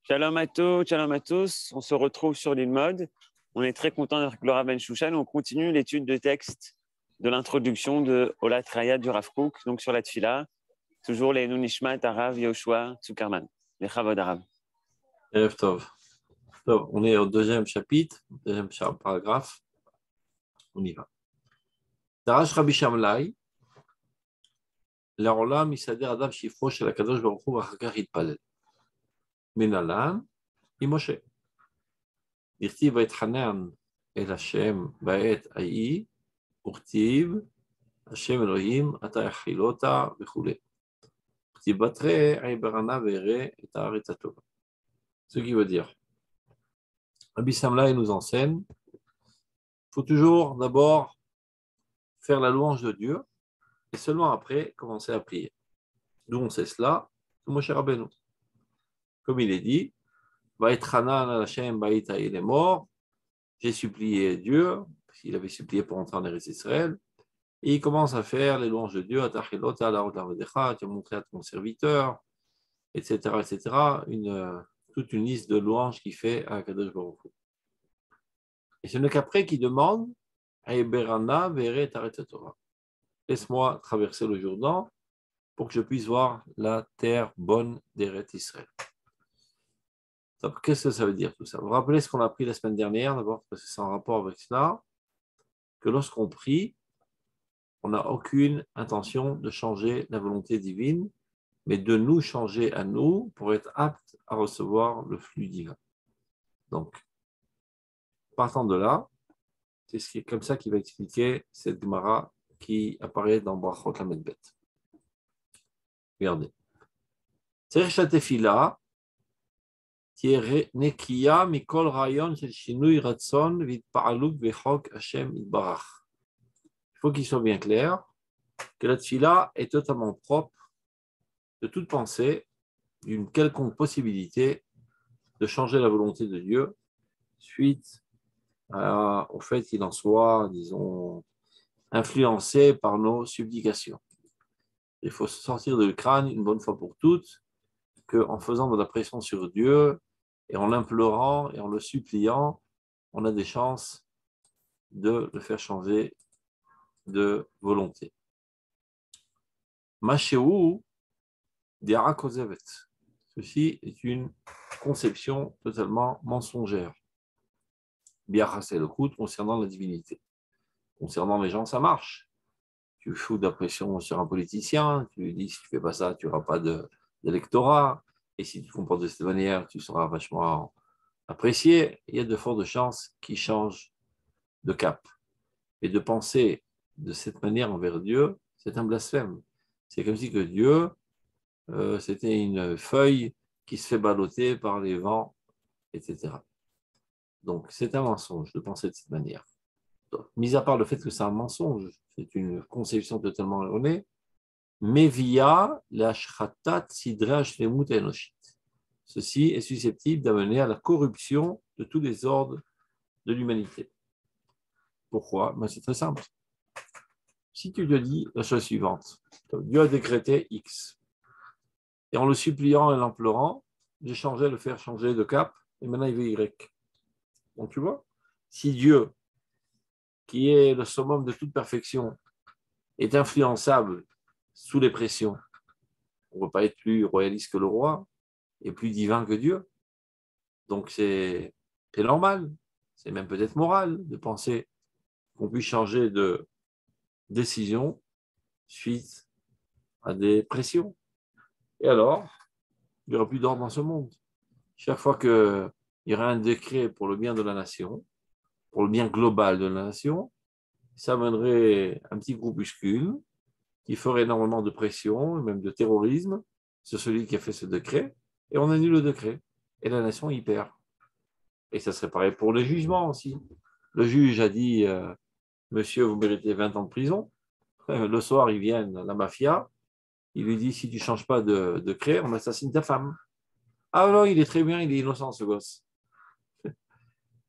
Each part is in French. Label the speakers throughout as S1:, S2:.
S1: Shalom à tous. On se retrouve sur l'Ilmod. On est très content d'être avec Laura Ben Shushan. On continue l'étude de texte de l'introduction de Olat Raya du Rav Kook, donc sur la Tfila. Toujours les Nunishmat, Arav, Yoshua, Tzukerman. Les Chavod Arav.
S2: Erev Tov. On est au deuxième chapitre, deuxième paragraphe. On y va. Darash Rabbi Shamlai, לעולם יסדר אדם שפרו של הקדוש ברוך הוא ואחר כך יתפלל. מנהלן עם משה. דכתיב ויתחנן אל השם בעת ההיא, וכתיב השם אלוהים אתה יחילותה וכו'. כתיב בתראה עברנה ויראה את הארץ הטובה. Ce qui veut dire, Rabbi Shamlai nous enseigne, il faut toujours d'abord faire la louange de Dieu et seulement après commencer à prier. D'où on sait cela? Moshe Rabbeinu. Comme il est dit, Vaïtranan al-Hashem Baïta, il est mort, j'ai supplié Dieu, parce qu'il avait supplié pour entrer en Eretz Israël, et il commence à faire les louanges de Dieu, Atachilota, la Rodavedecha, tu as montré à ton serviteur, etc., toute une liste de louanges qu'il fait à Kadosh Baruch Hu. Et ce n'est qu'après qu'il demande, Aïberana Vere Taret Torah. Laisse-moi traverser le Jourdain pour que je puisse voir la terre bonne d'Eretz Israël. Qu'est-ce que ça veut dire tout ça? Vous vous rappelez ce qu'on a appris la semaine dernière, d'abord, parce que c'est en rapport avec cela, que lorsqu'on prie, on n'a aucune intention de changer la volonté divine, mais de nous changer à nous pour être aptes à recevoir le flux divin. Donc, partant de là, c'est comme ça qu'il va expliquer cette Gemara qui apparaît dans Brachot Lamed Bet. Regardez. Tzarich shatefila תהיה נקייה מכל רעיון של שינוי רצון והתפעלות בחוק השם יתברך. Il faut qu'il soit bien clair que la tfila est totalement propre de toute pensée d'une quelconque possibilité de changer la volonté de Dieu suite au fait qu'il en soit, disons, influencé par nos supplications. Il faut se sortir de le crâne une bonne fois pour toutes qu'en faisant de la pression sur Dieu et en l'implorant et en le suppliant, on a des chances de le faire changer de volonté. Mashéou diara kozevet. Ceci est une conception totalement mensongère. Biachasé le coup concernant la divinité. Concernant les gens, ça marche. Tu fous de la pression sur un politicien, tu lui dis si tu ne fais pas ça, tu n'auras pas d'électorat. Et si tu te comportes de cette manière, tu seras vachement apprécié. Il y a de fortes chances qu'il change de cap. Et de penser de cette manière envers Dieu, c'est un blasphème. C'est comme si que Dieu, c'était une feuille qui se fait balloter par les vents, etc. Donc, c'est un mensonge de penser de cette manière. Donc, mis à part le fait que c'est un mensonge, c'est une conception totalement erronée, mais via la shratat sidra shlemut enoshit. Ceci est susceptible d'amener à la corruption de tous les ordres de l'humanité. Pourquoi? Ben, c'est très simple. Si tu te dis la chose suivante, Dieu a décrété X, et en le suppliant et l'implorant, j'ai changé, le faire changer de cap, et maintenant il veut Y. Donc tu vois, si Dieu, qui est le summum de toute perfection, est influençable sous les pressions, on ne peut pas être plus royaliste que le roi, et plus divin que Dieu. Donc c'est normal, c'est même peut-être moral de penser qu'on puisse changer de décision suite à des pressions. Et alors, il n'y aura plus d'ordre dans ce monde. Chaque fois qu'il y aura un décret pour le bien de la nation, pour le bien global de la nation, ça amènerait un petit groupuscule qui ferait énormément de pression, même de terrorisme, sur celui qui a fait ce décret, et on annule le décret. Et la nation y perd. Et ça serait pareil pour le jugement aussi. Le juge a dit, monsieur, vous méritez 20 ans de prison. Le soir, ils viennent, la mafia, il lui dit, si tu ne changes pas de décret, on assassine ta femme. Ah non, il est très bien, il est innocent, ce gosse.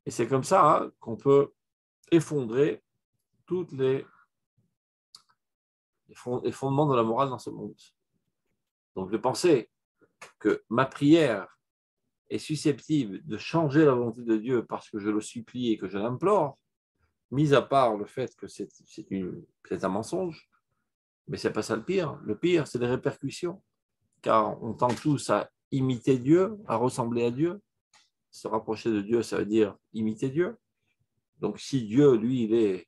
S2: Et c'est comme ça qu'on peut effondrer tous les fondements de la morale dans ce monde. Donc, de penser que ma prière est susceptible de changer la volonté de Dieu parce que je le supplie et que je l'implore, mis à part le fait que c'est un mensonge, mais ce n'est pas ça le pire. Le pire, c'est les répercussions, car on tend tous à imiter Dieu, à ressembler à Dieu. Se rapprocher de Dieu, ça veut dire imiter Dieu. Donc si Dieu, lui,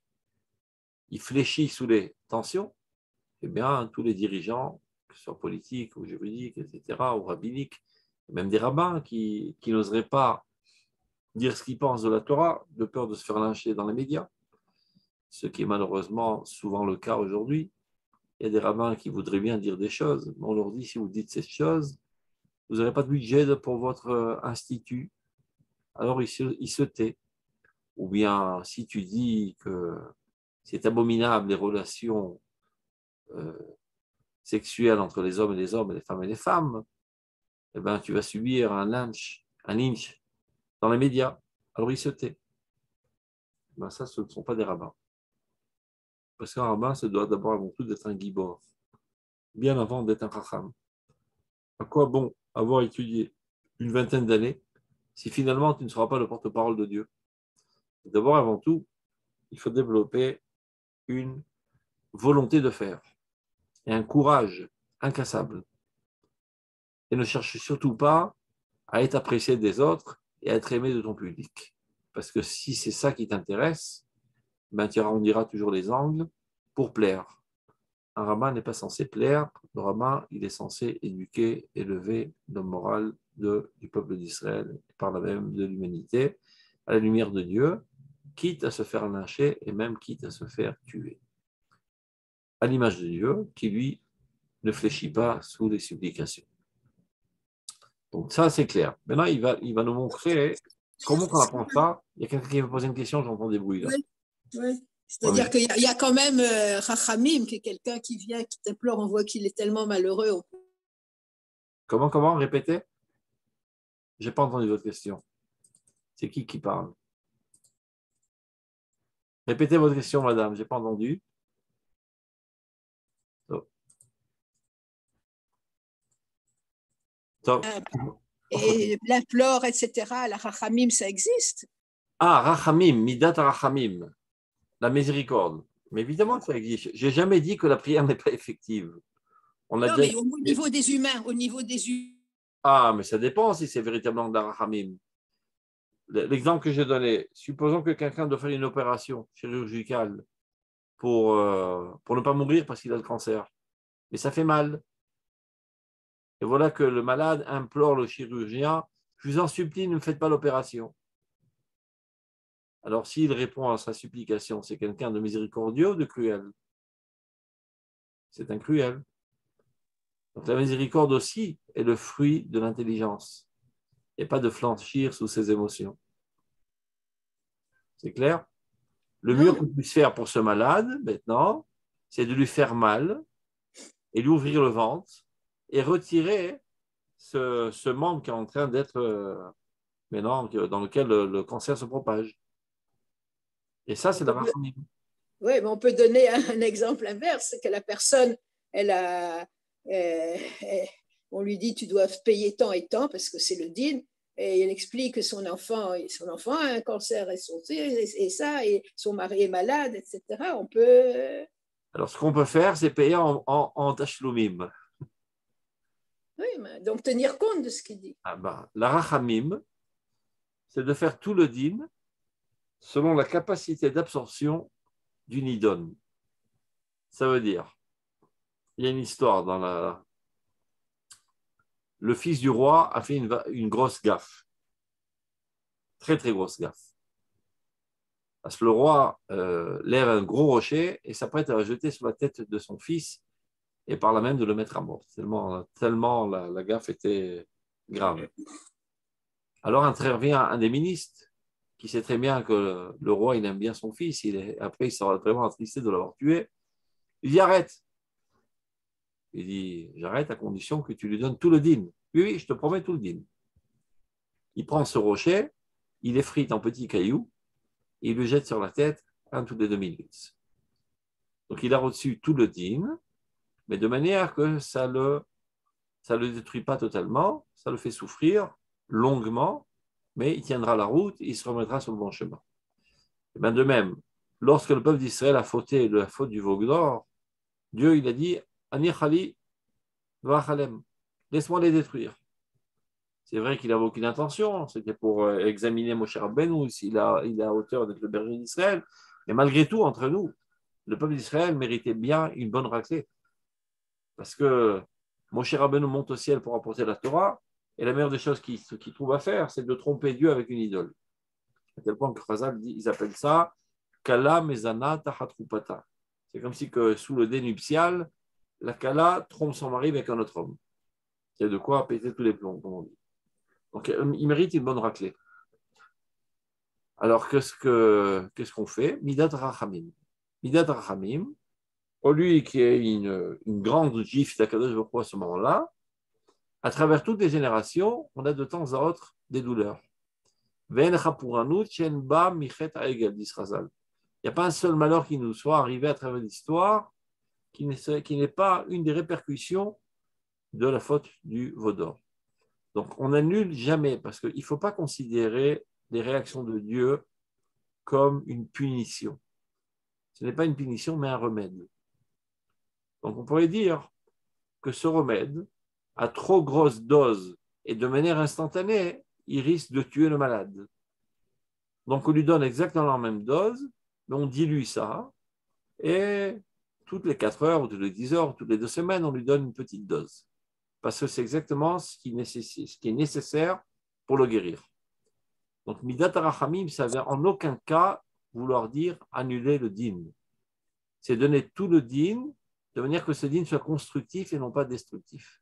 S2: il fléchit sous les tensions, eh bien, tous les dirigeants, que ce soit politiques ou juridiques, etc., ou rabbiniques, même des rabbins qui n'oseraient pas dire ce qu'ils pensent de la Torah, de peur de se faire lyncher dans les médias, ce qui est malheureusement souvent le cas aujourd'hui. Il y a des rabbins qui voudraient bien dire des choses, mais on leur dit, si vous dites ces choses, vous n'aurez pas de budget pour votre institut, alors il se tait. Ou bien, si tu dis que c'est abominable les relations sexuelles entre les hommes et les hommes et les femmes et les femmes, eh ben, tu vas subir un lynch dans les médias. Alors il se tait. Ben, ça, ce ne sont pas des rabbins. Parce qu'un rabbin, ça doit d'abord avant tout d'être un gibor, bien avant d'être un chacham. À quoi bon avoir étudié une vingtaine d'années si finalement tu ne seras pas le porte-parole de Dieu? D'abord, avant tout, il faut développer une volonté de faire et un courage incassable. Et ne cherche surtout pas à être apprécié des autres et à être aimé de ton public. Parce que si c'est ça qui t'intéresse, ben tu arrondiras toujours les angles pour plaire. Un rabbin n'est pas censé plaire. Le rabbin, il est censé éduquer, élever le moral du peuple d'Israël, et par là même de l'humanité, à la lumière de Dieu, quitte à se faire lyncher et même quitte à se faire tuer. À l'image de Dieu, qui lui ne fléchit pas sous les supplications. Donc ça, c'est clair. Maintenant, il va nous montrer comment on apprend ça. Il y a quelqu'un qui va poser une question, j'entends des bruits là.
S3: Oui, oui. C'est-à-dire
S2: Oui.
S3: qu'il y a quand même Rachamim, qui est quelqu'un qui vient, qui t'implore, on voit qu'il est tellement malheureux.
S2: Comment répétez? J'ai pas entendu votre question. C'est qui parle? Répétez votre question, madame, j'ai pas entendu. Oh. Top.
S3: Et l'implore, etc., la Rachamim, ça existe.
S2: Ah, Rachamim, Midat Rachamim, la miséricorde. Mais évidemment que ça existe. J'ai jamais dit que la prière n'est pas effective. On a
S3: Non,
S2: déjà...
S3: mais au niveau des humains, au niveau des humains.
S2: Ah, mais ça dépend si c'est véritablement de la Rachamim. L'exemple que j'ai donné, supposons que quelqu'un doit faire une opération chirurgicale pour ne pas mourir parce qu'il a le cancer. Mais ça fait mal. Et voilà que le malade implore le chirurgien, je vous en supplie, ne me faites pas l'opération. Alors s'il répond à sa supplication, c'est quelqu'un de miséricordieux ou de cruel? C'est un cruel. Donc la miséricorde aussi est le fruit de l'intelligence et pas de flanchir sous ses émotions. C'est clair? Le mieux qu'on puisse faire pour ce malade, maintenant, c'est de lui faire mal et lui ouvrir le ventre et retirer ce membre qui est en train d'être maintenant dans lequel le cancer se propage. Et ça, c'est la rachamim.
S3: Oui, mais on peut donner un exemple inverse, c'est que la personne, on lui dit tu dois payer tant et tant parce que c'est le din, et elle explique que son enfant a un cancer et ça, et son mari est malade, etc. On peut.
S2: Alors, ce qu'on peut faire, c'est payer en tashloumim.
S3: Oui, donc tenir compte de ce qu'il dit.
S2: Ah ben, la rachamim, c'est de faire tout le din selon la capacité d'absorption du nidon. Ça veut dire, il y a une histoire dans le fils du roi a fait une grosse gaffe. Très, très grosse gaffe. Parce que le roi lève un gros rocher et s'apprête à le jeter sur la tête de son fils et par là même de le mettre à mort. Tellement la gaffe était grave. Alors intervient un des ministres qui sait très bien que le roi il aime bien son fils. Après, il sera vraiment attristé de l'avoir tué. Il dit arrête. Il dit j'arrête à condition que tu lui donnes tout le dîme. Oui, je te promets tout le dîme. Il prend ce rocher, il effrite en petits cailloux, et il le jette sur la tête un tous les 2 minutes. Donc il a reçu tout le dîme, mais de manière que ça le détruit pas totalement, ça le fait souffrir, longuement, mais il tiendra la route, il se remettra sur le bon chemin. Et bien de même, lorsque le peuple d'Israël a fauté de la faute du veau d'or, Dieu il a dit Ani Khali Vachalem, laisse-moi les détruire. C'est vrai qu'il n'avait aucune intention, c'était pour examiner Moshe Rabbeinu s'il est à hauteur d'être le berger d'Israël, mais malgré tout, entre nous, le peuple d'Israël méritait bien une bonne raclée. Parce que Moshe Rabbeinu monte au ciel pour apporter la Torah, et la meilleure des choses qu'il trouve à faire, c'est de tromper Dieu avec une idole. À tel point que Chazal dit, ils appellent ça Kala Mezana Tahatrupata. C'est comme si que sous le dé nuptial, la Kala trompe son mari avec un autre homme. C'est de quoi péter tous les plombs, comme on dit. Donc il mérite une bonne raclée. Alors qu'est-ce qu'on fait? Midat Rachamim. Midat Rachamim, au lieu qu'il y ait une grande gifle d'Akadosh Baruch Hu à ce moment-là, à travers toutes les générations, on a de temps à autre des douleurs. Il n'y a pas un seul malheur qui nous soit arrivé à travers l'histoire qui n'est pas une des répercussions de la faute du veau d'or. Donc on n'annule jamais, parce qu'il ne faut pas considérer les réactions de Dieu comme une punition. Ce n'est pas une punition, mais un remède. Donc on pourrait dire que ce remède, à trop grosse dose et de manière instantanée, il risque de tuer le malade. Donc on lui donne exactement la même dose, mais on dilue ça, et toutes les 4 heures, ou toutes les 10 heures, ou toutes les 2 semaines, on lui donne une petite dose. Parce que c'est exactement ce qui est nécessaire pour le guérir. Donc Midat Arachamim, ça ne veut en aucun cas vouloir dire annuler le din. C'est donner tout le din de manière que ce din soit constructif et non pas destructif.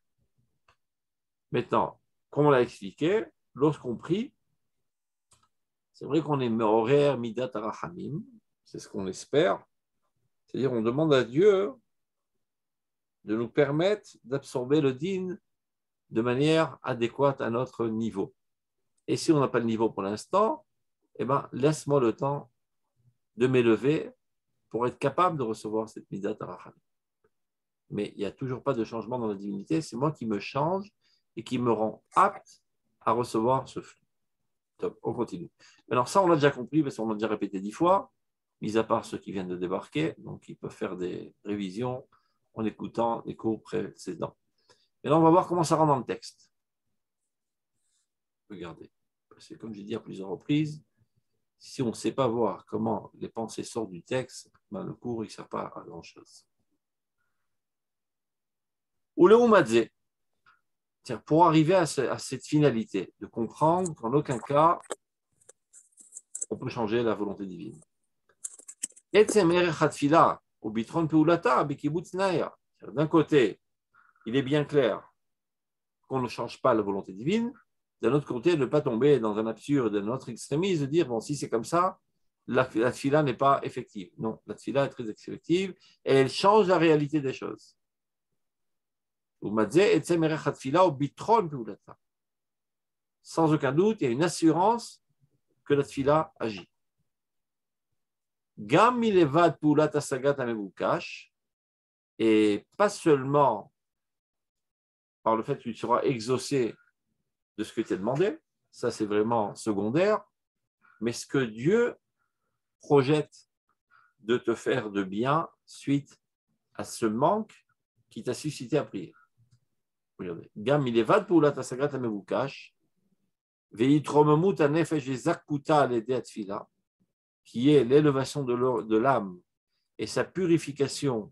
S2: Maintenant, comme on l'a expliqué, lorsqu'on prie, c'est vrai qu'on est horaire Midat Arachamim, c'est ce qu'on espère. C'est-à-dire on demande à Dieu de nous permettre d'absorber le din de manière adéquate à notre niveau. Et si on n'a pas le niveau pour l'instant, eh ben, laisse-moi le temps de m'élever pour être capable de recevoir cette Midat Arachamim. Mais il n'y a toujours pas de changement dans la divinité, c'est moi qui me change et qui me rend apte à recevoir ce flux. Top, on continue. Alors ça, on l'a déjà compris, parce qu'on l'a déjà répété 10 fois, mis à part ceux qui viennent de débarquer, donc ils peuvent faire des révisions en écoutant les cours précédents. Et là, on va voir comment ça rentre dans le texte. Regardez, parce que comme j'ai dit à plusieurs reprises, si on ne sait pas voir comment les pensées sortent du texte, ben le cours ne sert pas à grand-chose. Ou le Umadze, pour arriver à cette finalité, de comprendre qu'en aucun cas, on peut changer la volonté divine. D'un côté, il est bien clair qu'on ne change pas la volonté divine. D'un autre côté, ne pas tomber dans un absurde, d'un autre extrémisme, de dire, bon, si c'est comme ça, la tfila n'est pas effective. Non, la tfila est très effective et elle change la réalité des choses. Sans aucun doute, il y a une assurance que la tfila agit. Et pas seulement par le fait que tu seras exaucé de ce que tu as demandé, ça c'est vraiment secondaire, mais ce que Dieu projette de te faire de bien suite à ce manque qui t'a suscité à prier. Regardez. Gam ilevad poulat asagat amevukash, veitromemut anefesh ezakuta alede atfila, qui est l'élévation de l'âme et sa purification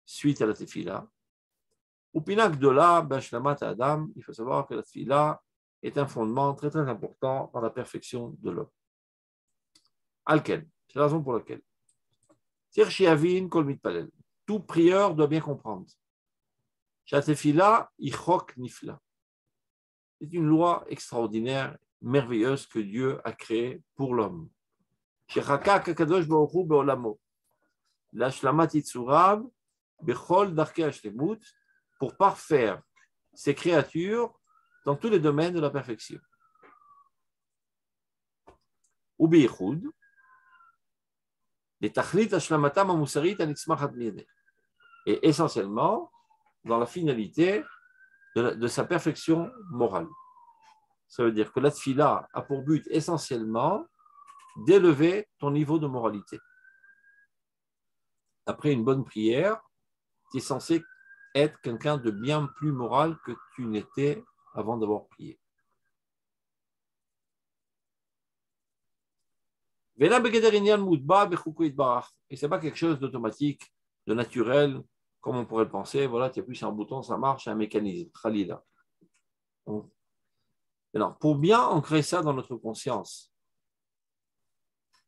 S2: suite à la tefila. Ou pinak de là, b'ashlamat adam, il faut savoir que la tefila est un fondement très très important dans la perfection de l'homme. Alken, c'est la raison pour laquelle. Tout prieur doit bien comprendre. Shatefila, ichok nifla. C'est une loi extraordinaire, merveilleuse que Dieu a créée pour l'homme. Shechaka kakadosh baruch hu beolamo. L'ashlamat itzurav bechol darkei hashlemut, pour parfaire ses créatures dans tous les domaines de la perfection. Ou beichud, les tachlit ashlamatam amusarit anitzmachat miyedeh. Et essentiellement, dans la finalité de sa perfection morale. Ça veut dire que la tfila a pour but essentiellement d'élever ton niveau de moralité. Après une bonne prière, tu es censé être quelqu'un de bien plus moral que tu n'étais avant d'avoir prié. Et ce n'est pas quelque chose d'automatique, de naturel, comme on pourrait le penser. Voilà, tu appuies sur un bouton, ça marche, c'est un mécanisme. Khalila. Alors, pour bien ancrer ça dans notre conscience,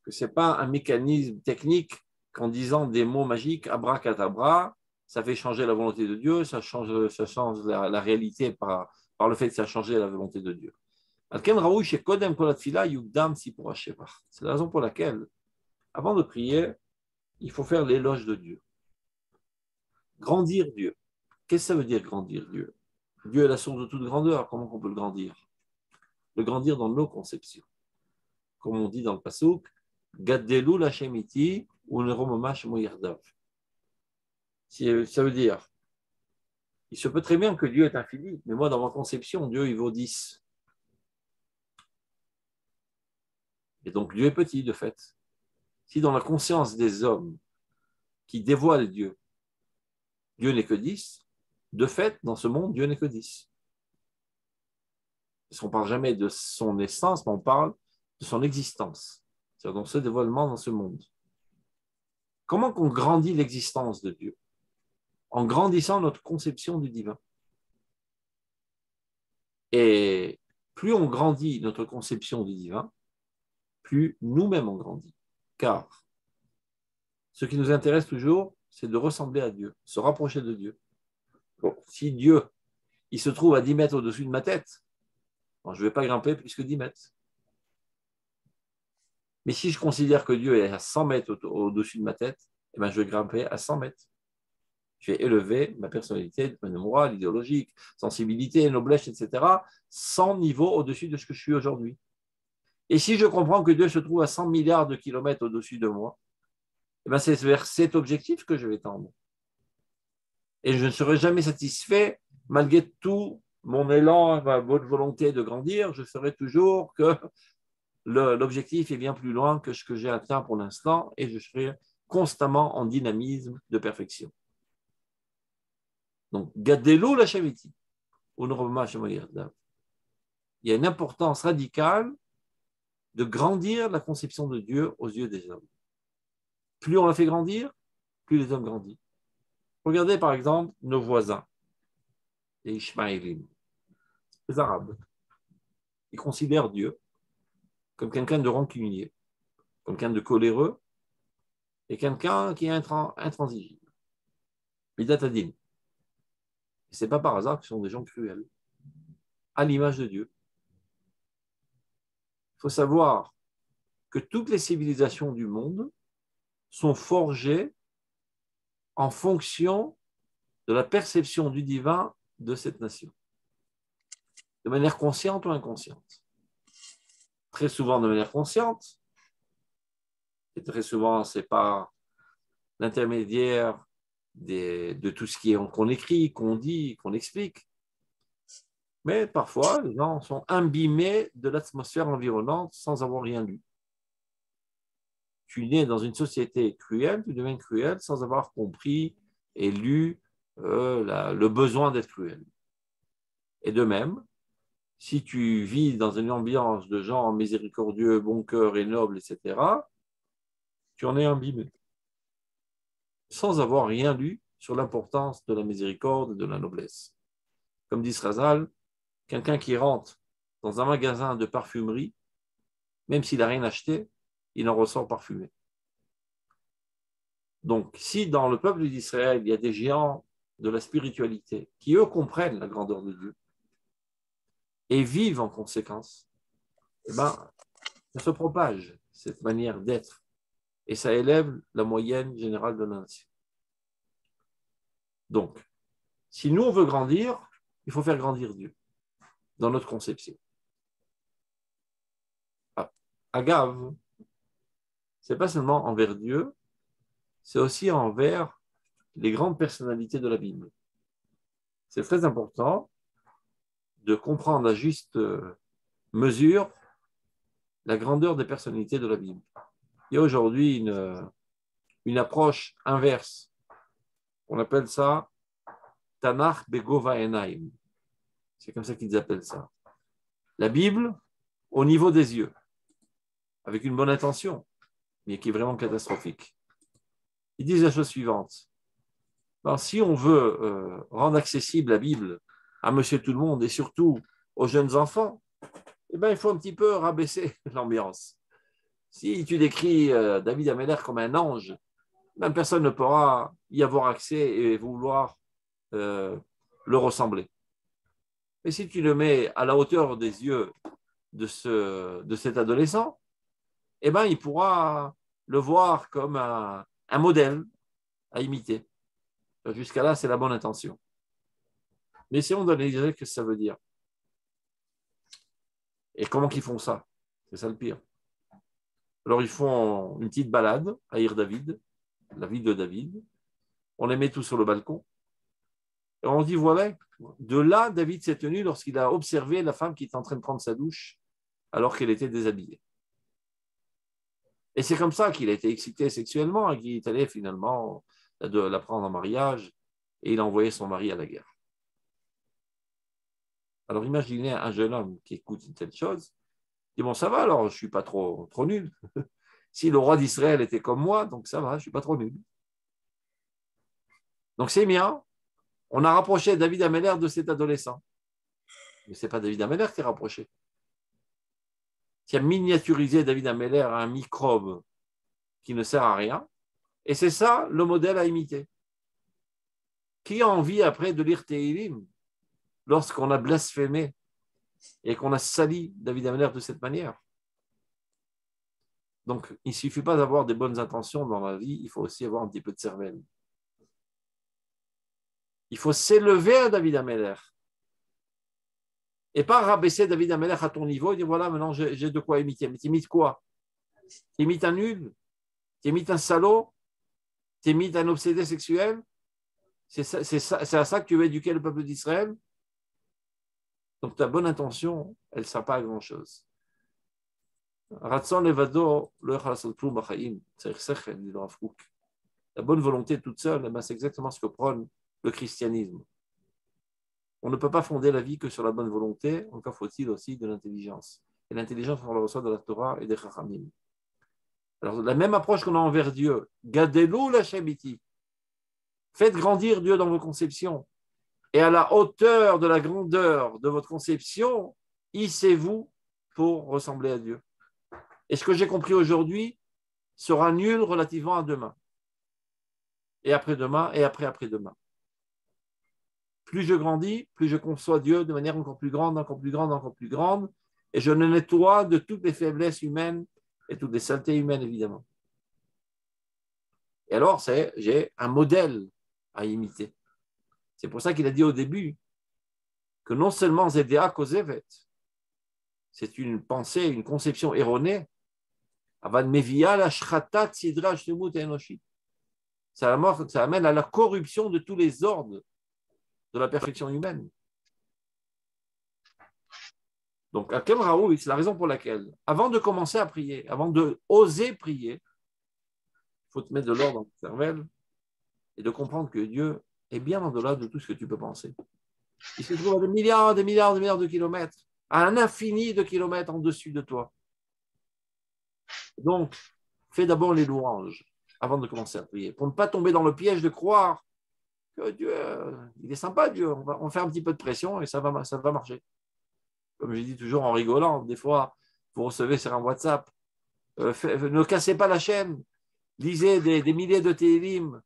S2: que ce n'est pas un mécanisme technique qu'en disant des mots magiques, abracadabra, ça fait changer la volonté de Dieu, ça change la réalité par le fait que ça a changé la volonté de Dieu. C'est la raison pour laquelle, avant de prier, il faut faire l'éloge de Dieu. Grandir Dieu. Qu'est-ce que ça veut dire grandir Dieu? Dieu est la source de toute grandeur. Comment on peut le grandir? Le grandir dans nos conceptions. Comme on dit dans le Passouk, Gaddelu Lashemiti ou Neromomash Moyardav. Ça veut dire, il se peut très bien que Dieu est infini, mais moi, dans ma conception, Dieu, il vaut 10. Et donc, Dieu est petit, de fait. Si dans la conscience des hommes qui dévoilent Dieu, Dieu n'est que 10, de fait, dans ce monde, Dieu n'est que 10. Parce qu'on ne parle jamais de son essence, mais on parle de son existence. C'est-à-dire dans ce dévoilement dans ce monde. Comment qu'on grandit l'existence de Dieu? En grandissant notre conception du divin. Et plus on grandit notre conception du divin, plus nous-mêmes on grandit. Car ce qui nous intéresse toujours, c'est de ressembler à Dieu, se rapprocher de Dieu. Bon, si Dieu, il se trouve à 10 mètres au-dessus de ma tête, bon, je ne vais pas grimper plus que 10 mètres. Mais si je considère que Dieu est à 100 mètres au-dessus de ma tête, eh bien, je vais grimper à 100 mètres. Je vais élever ma personnalité, ma morale, idéologique, sensibilité, noblesse, etc., 100 niveaux au-dessus de ce que je suis aujourd'hui. Et si je comprends que Dieu se trouve à 100 milliards de kilomètres au-dessus de moi, eh bien, c'est vers cet objectif que je vais tendre. Et je ne serai jamais satisfait, malgré tout mon élan, ma bonne volonté de grandir, je serai toujours que l'objectif est bien plus loin que ce que j'ai atteint pour l'instant et je serai constamment en dynamisme de perfection. Donc, Gadelo la Shaviti, il y a une importance radicale de grandir la conception de Dieu aux yeux des hommes. Plus on la fait grandir, plus les hommes grandissent. Regardez par exemple nos voisins, les Ishmaélim, les Arabes. Ils considèrent Dieu comme quelqu'un de rancunier, comme quelqu'un de coléreux et quelqu'un qui est intransigeable. Midatadin. Et ce n'est pas par hasard que ce sont des gens cruels, à l'image de Dieu. Il faut savoir que toutes les civilisations du monde sont forgées en fonction de la perception du divin de cette nation, de manière consciente ou inconsciente. Très souvent de manière consciente, et très souvent c'est par l'intermédiaire de tout ce qu'on écrit, qu'on dit, qu'on explique. Mais parfois, les gens sont imbibés de l'atmosphère environnante sans avoir rien lu. Tu nais dans une société cruelle, tu deviens cruel sans avoir compris et lu le besoin d'être cruel. Et de même, si tu vis dans une ambiance de gens miséricordieux, bon cœur et nobles, etc., tu en es imbibé, sans avoir rien lu sur l'importance de la miséricorde et de la noblesse. Comme dit Srazal, quelqu'un qui rentre dans un magasin de parfumerie, même s'il n'a rien acheté, il en ressort parfumé. Donc, si dans le peuple d'Israël, il y a des géants de la spiritualité qui, eux, comprennent la grandeur de Dieu et vivent en conséquence, eh ben, ça se propage, cette manière d'être, et ça élève la moyenne générale de la nation. Donc, si nous, on veut grandir, il faut faire grandir Dieu dans notre conception. Agave, ce n'est pas seulement envers Dieu, c'est aussi envers les grandes personnalités de la Bible. C'est très important de comprendre à juste mesure la grandeur des personnalités de la Bible. Il y a aujourd'hui une approche inverse. On appelle ça Tanakh Begova Enaim. C'est comme ça qu'ils appellent ça. La Bible au niveau des yeux, avec une bonne intention, mais qui est vraiment catastrophique. Ils disent la chose suivante. Alors, si on veut rendre accessible la Bible à monsieur tout le monde et surtout aux jeunes enfants, eh ben, il faut un petit peu rabaisser l'ambiance. Si tu décris David Ameller comme un ange, même personne ne pourra y avoir accès et vouloir le ressembler. Mais si tu le mets à la hauteur des yeux de cet adolescent, eh ben, il pourra le voir comme un modèle à imiter. Jusqu'à là, c'est la bonne intention. Mais si on donne les idées, qu'est-ce que ça veut dire? Et comment qu'ils font ça? C'est ça le pire. Alors, ils font une petite balade à Ir-David, la ville de David. On les met tous sur le balcon. Et on dit, voilà, de là, David s'est tenu lorsqu'il a observé la femme qui était en train de prendre sa douche alors qu'elle était déshabillée. Et c'est comme ça qu'il a été excité sexuellement et qu'il est allé finalement la prendre en mariage et il a envoyé son mari à la guerre. Alors imaginez un jeune homme qui écoute une telle chose, il dit bon ça va alors, je ne suis pas trop nul. Si le roi d'Israël était comme moi, donc ça va, je ne suis pas trop nul. Donc c'est bien, on a rapproché David Ameller de cet adolescent. Mais ce n'est pas David Ameller qui est rapproché. Qui a miniaturisé David Ameller à un microbe qui ne sert à rien. Et c'est ça le modèle à imiter. Qui a envie après de lire Tehillim lorsqu'on a blasphémé et qu'on a sali David Ameller de cette manière? Donc, il ne suffit pas d'avoir des bonnes intentions dans la vie, il faut aussi avoir un petit peu de cervelle. Il faut s'élever à David Ameller et pas rabaisser David Ameller à ton niveau et dire voilà, maintenant j'ai de quoi imiter. Mais tu imites quoi? Tu imites un nul? Tu imites un salaud? Tu imites un obsédé sexuel? C'est à ça que tu veux éduquer le peuple d'Israël? Donc ta bonne intention, elle ne sert pas à grand-chose. Ratzon levado lo yachal lasot klum b'chaim, tzarich sechel, dit le Rav Kook. La bonne volonté toute seule, c'est exactement ce que prône le christianisme. On ne peut pas fonder la vie que sur la bonne volonté, encore faut-il aussi de l'intelligence. Et l'intelligence, on la reçoit de la Torah et des Chachamim. Alors, la même approche qu'on a envers Dieu, Gadelu l'Hashem iti, faites grandir Dieu dans vos conceptions. Et à la hauteur de la grandeur de votre conception, hissez-vous pour ressembler à Dieu. Et ce que j'ai compris aujourd'hui sera nul relativement à demain. Et après-demain, et après-après-demain. Plus je grandis, plus je conçois Dieu de manière encore plus grande, encore plus grande, encore plus grande, et je le nettoie de toutes les faiblesses humaines et toutes les saletés humaines, évidemment. Et alors, j'ai un modèle à imiter. C'est pour ça qu'il a dit au début que non seulement Zedea Kozevet, c'est une pensée, une conception erronée, Avan Mevia la Shratat Sidra Shlemut Enoshi. Ça amène à la corruption de tous les ordres de la perfection humaine. Donc, Hakem Raoui, c'est la raison pour laquelle, avant de commencer à prier, avant de oser prier, il faut te mettre de l'ordre dans ta cervelle et de comprendre que Dieu est bien au-delà de tout ce que tu peux penser. Il se trouve à des milliards de kilomètres, à un infini de kilomètres en dessus de toi. Donc, fais d'abord les louanges avant de commencer à prier, pour ne pas tomber dans le piège de croire que Dieu, il est sympa, Dieu, on va faire un petit peu de pression et ça va marcher. Comme je dis toujours en rigolant, des fois, vous recevez sur un WhatsApp, ne cassez pas la chaîne, lisez des milliers de Tehillim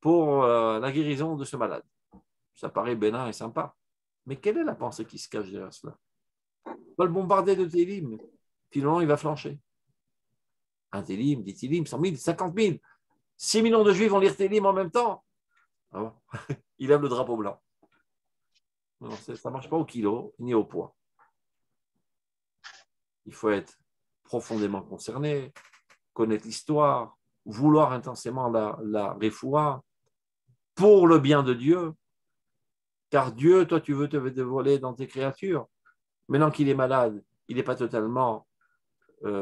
S2: pour la guérison de ce malade. Ça paraît bénin et sympa. Mais quelle est la pensée qui se cache derrière cela? On va le bombarder de Tehillim, finalement il va flancher. Un Tehillim, 10 Tehillim, 100 000, 50 000. 6 millions de Juifs vont lire Tehillim en même temps. Ah bon. Il aime le drapeau blanc. Non, ça ne marche pas au kilo ni au poids. Il faut être profondément concerné, connaître l'histoire, vouloir intensément la refoua pour le bien de Dieu. Car Dieu, toi, tu veux te dévoiler dans tes créatures. Maintenant qu'il est malade, il n'est pas totalement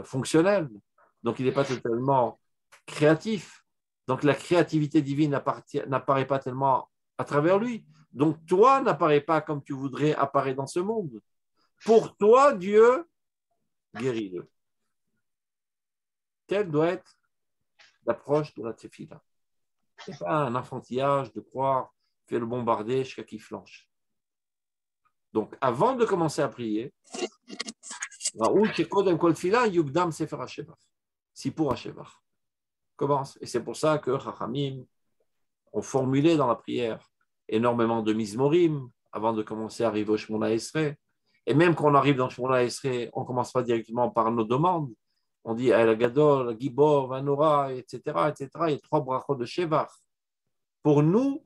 S2: fonctionnel, donc il n'est pas totalement créatif. Donc la créativité divine n'apparaît pas tellement à travers lui. Donc toi n'apparaît pas comme tu voudrais apparaître dans ce monde. Pour toi, Dieu, guéris-le. Telle doit être l'approche de la tefila. Ce n'est pas un enfantillage de croire, fais le bombarder jusqu'à qu'il flanche. Donc avant de commencer à prier, Sipur HaShevach. Commence. Et c'est pour ça que Chachamim ont formulé dans la prière énormément de Mizmorim avant de commencer à arriver au Shemona Esrei. Et même quand on arrive dans le Shemona Esrei, on ne commence pas directement par nos demandes. On dit El Gadol, Gibor, Vanora, etc., etc. Il y a 3 brachot de Shevach. Pour nous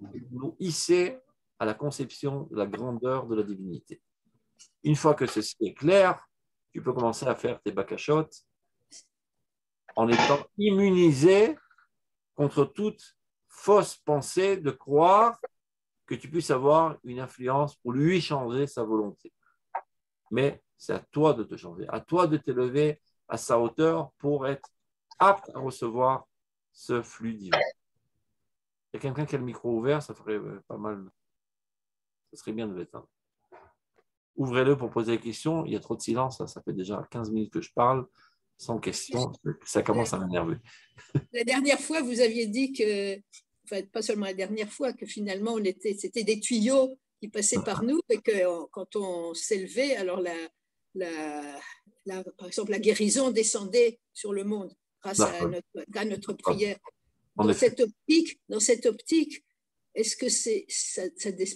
S2: hisser à la conception de la grandeur de la divinité. Une fois que ceci est clair, tu peux commencer à faire tes bakashot en étant immunisé contre toute fausse pensée de croire que tu puisses avoir une influence pour lui changer sa volonté. Mais c'est à toi de te changer, à toi de t'élever à sa hauteur pour être apte à recevoir ce flux divin. Il y a quelqu'un qui a le micro ouvert, ça ferait pas mal. Ça serait bien de l'éteindre. Ouvrez-le pour poser des questions. Il y a trop de silence, ça fait déjà 15 minutes que je parle sans question. Ça commence à m'énerver.
S3: La dernière fois, vous aviez dit que, enfin, pas seulement la dernière fois, que finalement, c'était des tuyaux qui passaient par nous et que quand on s'élevait, alors par exemple, la guérison descendait sur le monde grâce à notre prière. Dans cette optique, est-ce que ça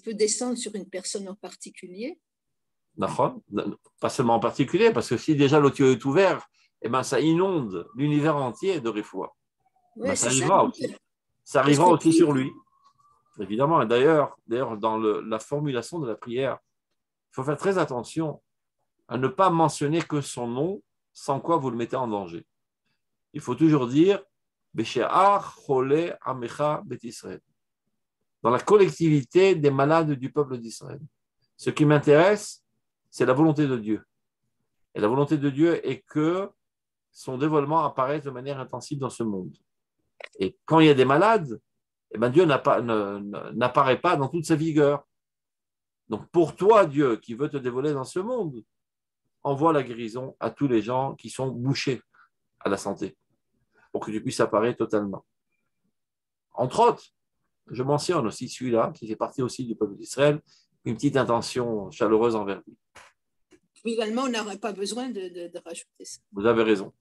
S3: peut descendre sur une personne en particulier?
S2: Pas seulement en particulier, parce que si déjà le tuyau est ouvert, eh ben, ça inonde l'univers entier de Réfoua.
S3: Ouais,
S2: ça arrivera aussi. Ça arrivera aussi sur lui, évidemment. Et d'ailleurs, dans la formulation de la prière, il faut faire très attention à ne pas mentionner que son nom, sans quoi vous le mettez en danger. Il faut toujours dire dans la collectivité des malades du peuple d'Israël. Ce qui m'intéresse, c'est la volonté de Dieu. Et la volonté de Dieu est que son dévoilement apparaisse de manière intensive dans ce monde. Et quand il y a des malades, eh ben Dieu n'apparaît pas dans toute sa vigueur. Donc pour toi, Dieu, qui veut te dévoiler dans ce monde, envoie la guérison à tous les gens qui sont bouchés à la santé, pour que tu puisses apparaître totalement. Entre autres, je mentionne aussi celui-là, qui fait partie aussi du peuple d'Israël, une petite intention chaleureuse envers lui.
S3: Finalement, on n'aurait pas besoin de rajouter ça.
S2: Vous avez raison.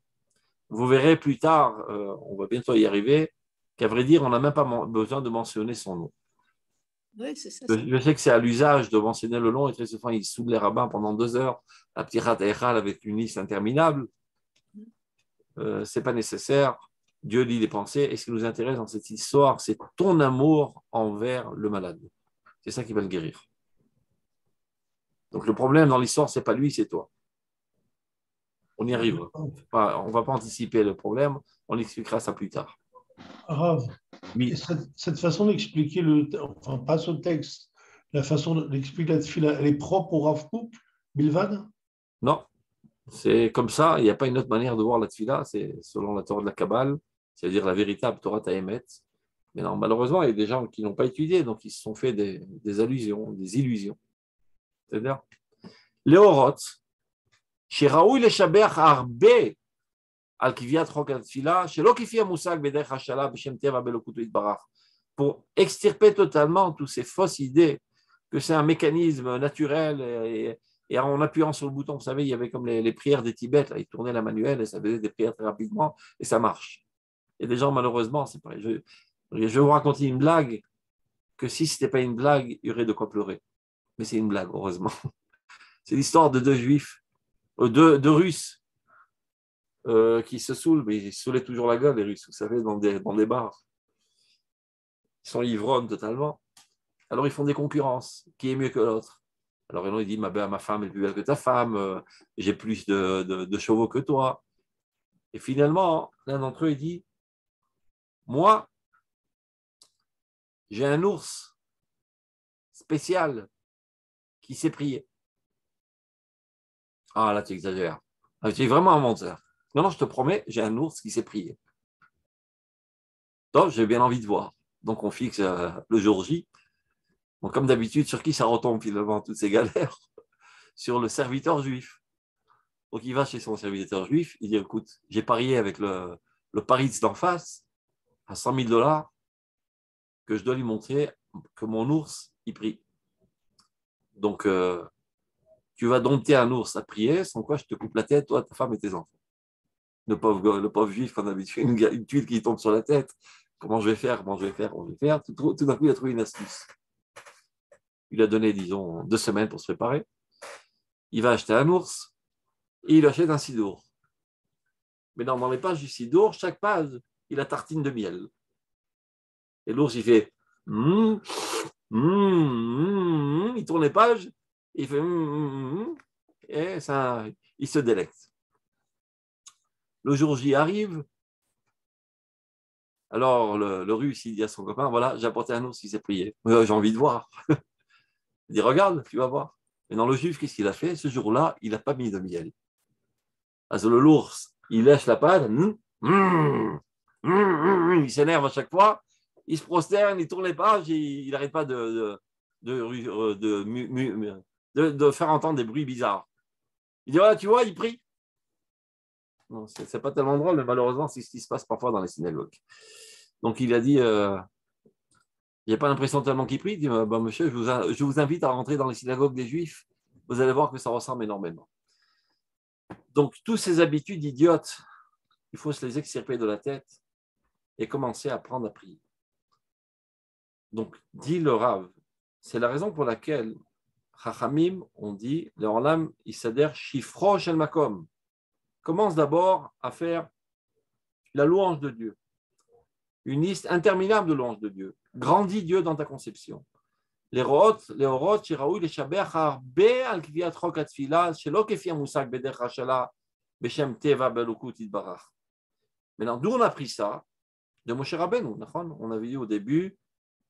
S2: Vous verrez plus tard, on va bientôt y arriver, qu'à vrai dire, on n'a même pas besoin de mentionner son nom.
S3: Oui, c'est ça.
S2: Je sais que c'est à l'usage de mentionner le nom, et très souvent, ils saoulent les rabbins pendant 2 heures, la petite Echal avec une liste interminable. Ce n'est pas nécessaire. Dieu lit les pensées, et ce qui nous intéresse dans cette histoire, c'est ton amour envers le malade. C'est ça qui va le guérir. Donc le problème dans l'histoire, ce n'est pas lui, c'est toi. On y arrive. On ne va pas anticiper le problème, on expliquera ça plus tard.
S4: Rav,
S2: oui.
S4: Cette façon d'expliquer enfin pas ce texte, la façon d'expliquer la tefila, elle est propre au Rav Kook, Bilvad?
S2: Non, c'est comme ça, il n'y a pas une autre manière de voir la tefila, c'est selon la Torah de la Kabbale, c'est-à-dire la véritable Torah Tahemet. Mais non, malheureusement, il y a des gens qui n'ont pas étudié, donc ils se sont fait des allusions, des illusions. C'est-à-dire, Léorot, chez Raoui le Shaber Arbe, pour extirper totalement toutes ces fausses idées que c'est un mécanisme naturel et en appuyant sur le bouton, vous savez, il y avait comme les prières des Tibet, là, ils tournaient la manuelle et ça faisait des prières très rapidement et ça marche. Et des gens, malheureusement, c'est pareil. Je vais vous raconter une blague que si ce n'était pas une blague, il y aurait de quoi pleurer. Mais c'est une blague, heureusement. C'est l'histoire de 2 Juifs, deux Russes, qui se saoulent, mais ils se saoulaient toujours la gueule, les Russes, vous savez, dans des bars. Ils sont ivrognes totalement. Alors, ils font des concurrences. Qui est mieux que l'autre? Alors, il dit, ma femme est plus belle que ta femme, j'ai plus de chevaux que toi. Et finalement, l'un d'entre eux, il dit, moi, j'ai un ours spécial qui sait prier. Ah, là, tu exagères. Ah, tu es vraiment un menteur. Non, non, je te promets, j'ai un ours qui s'est prié. Donc, j'ai bien envie de voir. Donc, on fixe le jour J. Donc, comme d'habitude, sur qui ça retombe finalement toutes ces galères? Sur le serviteur juif. Donc, il va chez son serviteur juif, il dit, écoute, j'ai parié avec le Paris d'en face à 100 000 dollars que je dois lui montrer que mon ours, il prie. Donc, tu vas dompter un ours à prier, sans quoi je te coupe la tête, toi, ta femme et tes enfants. Le pauvre juif, on avait une tuile qui tombe sur la tête. Comment je vais faire? Comment je vais faire? Comment je vais faire? Tout d'un coup, il a trouvé une astuce. Il a donné, disons, 2 semaines pour se préparer. Il va acheter un ours et il achète un sidour. Mais dans les pages du sidour, chaque page, il a tartine de miel. Et l'ours, il fait il tourne les pages, il fait et ça, il se délecte. Le jour J arrive. Alors, le russe, il dit à son copain, voilà, j'ai apporté un ours qui s'est prié. J'ai envie de voir. Il dit, regarde, tu vas voir. Et dans le juif, qu'est-ce qu'il a fait? Ce jour-là, il n'a pas mis de miel. Alors, l'ours, il lèche la pâte, il s'énerve à chaque fois, il se prosterne, il tourne les pages, et il n'arrête pas de faire entendre des bruits bizarres. Il dit, voilà, tu vois, il prie. Non, c'est pas tellement drôle, mais malheureusement, c'est ce qui se passe parfois dans les synagogues. Donc, il a dit, il n'y a pas l'impression tellement qu'il prie. Il dit, monsieur, je vous invite à rentrer dans les synagogues des Juifs. Vous allez voir que ça ressemble énormément. Donc, toutes ces habitudes idiotes, il faut se les extirper de la tête et commencer à apprendre à prier. Donc, dit le Rav, c'est la raison pour laquelle Chachamim, on dit, le Olam, il s'adhère Shifro Shel Makom. Commence d'abord à faire la louange de Dieu. Une liste interminable de louanges de Dieu. Grandis Dieu dans ta conception. Les orot, shiraoui, les shaber, harbe al kviat chok atfila, shelo kefi amusak beder hashala, beshem teva belukut itbarach. Maintenant, d'où on a pris ça? De Moshe Rabbeinu. On avait dit au début,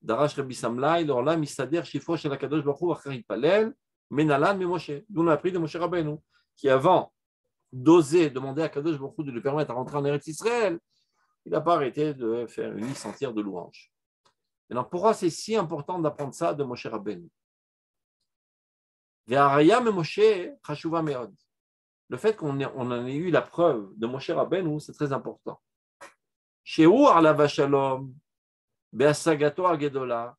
S2: Darash Rabbi Samlai, l'orlam misader shifro shel hakadosh baruch hu achar yitpalel, menalan me Moshe. D'où on a pris de Moshe Rabbeinu, qui avant d'oser demander à Kadosh baruch hu de lui permettre de rentrer en Eretz Israël, il n'a pas arrêté de faire une liste entière de louanges. Maintenant, pourquoi c'est si important d'apprendre ça de Moshe Rabbeinu? Le fait qu'on en ait eu la preuve de Moshe Rabbeinu, c'est très important. Shehu alav shalom be'asagato agedola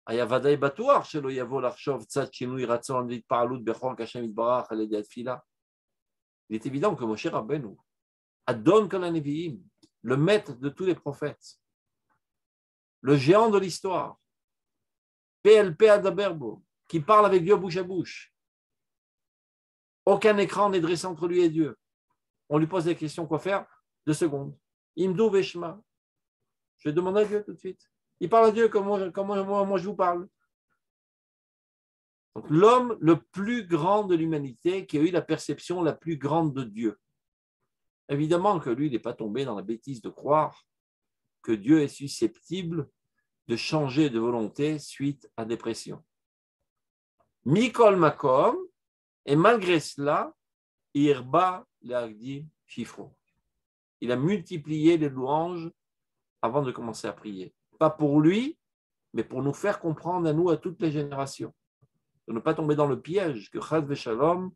S2: היה ודאי בטוח שלא יבוא לחשוב צד שינוי רצון והתפעלות בכל כשם יתברך על ידי התפילה. Il est évident que Moshe Rabbeinu, Adon Kol HaNevi'im, le maître de tous les prophètes, le géant de l'histoire, PLP Adaberbo, qui parle avec Dieu bouche à bouche. Aucun écran n'est dressé entre lui et Dieu. On lui pose des questions, quoi faire? 2 secondes. Imdou Veshma. Je vais demander à Dieu tout de suite. Il parle à Dieu comme moi je vous parle. Donc, l'homme le plus grand de l'humanité qui a eu la perception la plus grande de Dieu. Évidemment que lui, il n'est pas tombé dans la bêtise de croire que Dieu est susceptible de changer de volonté suite à des pressions. Mikol Makom, et malgré cela, Irba Leagdim Shifro. Il a multiplié les louanges avant de commencer à prier. Pas pour lui, mais pour nous faire comprendre à nous, à toutes les générations. De ne pas tomber dans le piège que Chad Veshalom,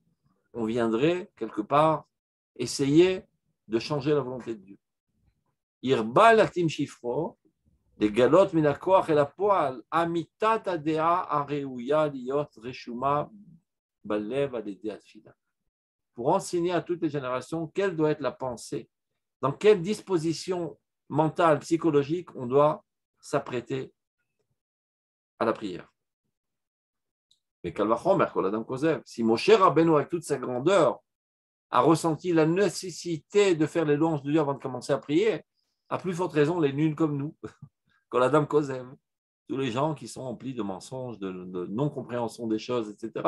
S2: on viendrait quelque part essayer de changer la volonté de Dieu. Irba Leagdim Shifro, des galotes minakoach et la poal, amitat adea areuya liot reshuma balev adedea tfila. Pour enseigner à toutes les générations quelle doit être la pensée, dans quelle disposition mentale, psychologique on doit s'apprêter à la prière. Mais Kalvachomer, Koladam Kosev, si Moshe Rabbeinu, avec toute sa grandeur, a ressenti la nécessité de faire les louanges de Dieu avant de commencer à prier, à plus forte raison les nuls comme nous. Koladam Kosev, tous les gens qui sont remplis de mensonges, de non-compréhension des choses, etc.,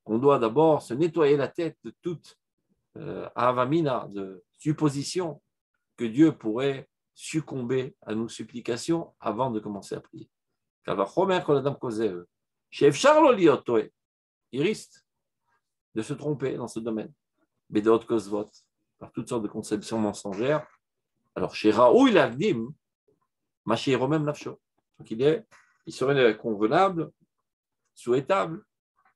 S2: on doit d'abord se nettoyer la tête de toute avamina, de supposition que Dieu pourrait succomber à nos supplications avant de commencer à prier. Il risque de se tromper dans ce domaine. Bédot Kozvot, par toutes sortes de conceptions mensongères. Alors, chez Raoul Agdim, Maché Romem Nafsho. Donc, il serait convenable, souhaitable,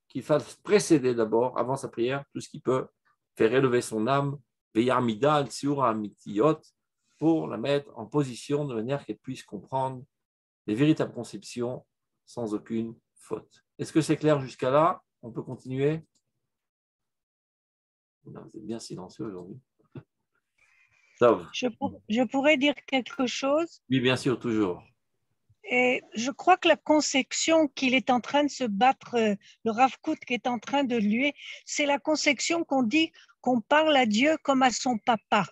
S2: qu'il fasse précéder d'abord, avant sa prière, tout ce qui peut faire élever son âme, Veyarmida al-Tsiura Amitiyot, pour la mettre en position de manière qu'elle puisse comprendre les véritables conceptions sans aucune faute. Est-ce que c'est clair jusqu'à là? On peut continuer? Non, vous êtes bien silencieux aujourd'hui.
S5: Je pourrais dire quelque chose.
S2: Oui, bien sûr, toujours.
S5: Et je crois que la conception qu'il est en train de se battre, le Rav Kook qui est en train de lui, c'est la conception qu'on dit qu'on parle à Dieu comme à son papa.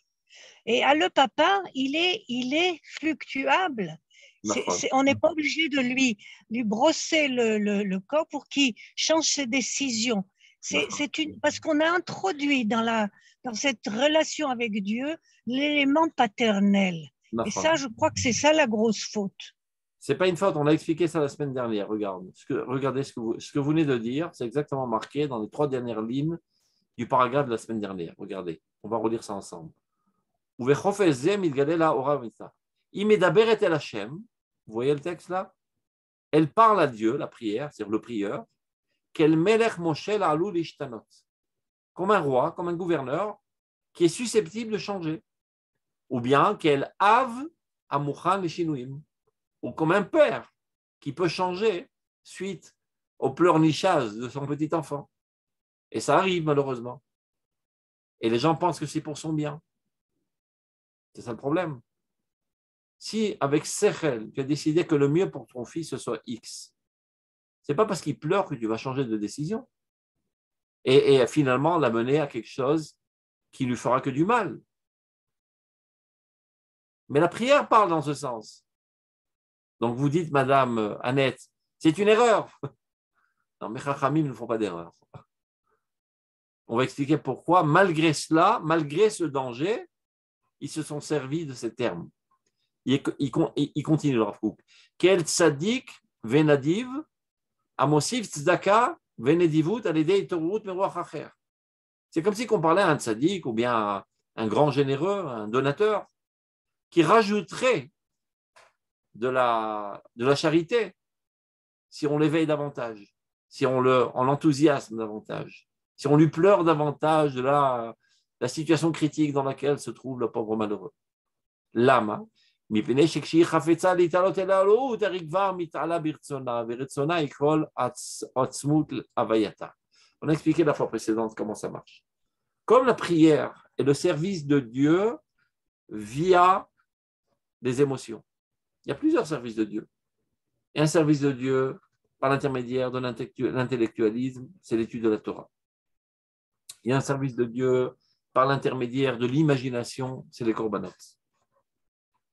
S5: Et à le papa, il est fluctuable. On n'est pas obligé de lui brosser le corps pour qu'il change ses décisions. Parce qu'on a introduit dans cette relation avec Dieu l'élément paternel. Et ça, je crois que c'est ça la grosse faute.
S2: Ce n'est pas une faute, on a expliqué ça la semaine dernière. Regardez ce que vous venez de dire, c'est exactement marqué dans les 3 dernières lignes du paragraphe de la semaine dernière. Regardez, on va relire ça ensemble. Vous voyez le texte là? Elle parle à Dieu, la prière, c'est-à-dire le prieur, comme un roi, comme un gouverneur qui est susceptible de changer. Ou bien qu'elle ave à Mouchan les Shinouim, ou comme un père qui peut changer suite au pleurnichage de son petit enfant. Et ça arrive malheureusement. Et les gens pensent que c'est pour son bien. C'est ça le problème. Si avec Sechel, tu as décidé que le mieux pour ton fils ce soit X, ce n'est pas parce qu'il pleure que tu vas changer de décision. Et finalement l'amener à quelque chose qui lui fera que du mal. Mais la prière parle dans ce sens. Donc vous dites, Madame Annette, c'est une erreur. Non, mais Chachamim ne font pas d'erreur. On va expliquer pourquoi, malgré cela, malgré ce danger, ils se sont servis de ces termes. Il continue le Rav Kook. Quel tzaddik venadiv amosif tzedaka venedivut alidei torut meruach acher. C'est comme si on parlait à un tzaddik ou bien à un grand généreux, un donateur, qui rajouterait de la charité si on l'éveille davantage, si on l'enthousiasme davantage, si on lui pleure davantage de la situation critique dans laquelle se trouve le pauvre malheureux. Lama, on a expliqué la fois précédente comment ça marche. Comme la prière est le service de Dieu via les émotions. Il y a plusieurs services de Dieu. Et un service de Dieu par l'intermédiaire de l'intellectualisme, c'est l'étude de la Torah. Il y a un service de Dieu par l'intermédiaire de l'imagination, c'est les korbanot.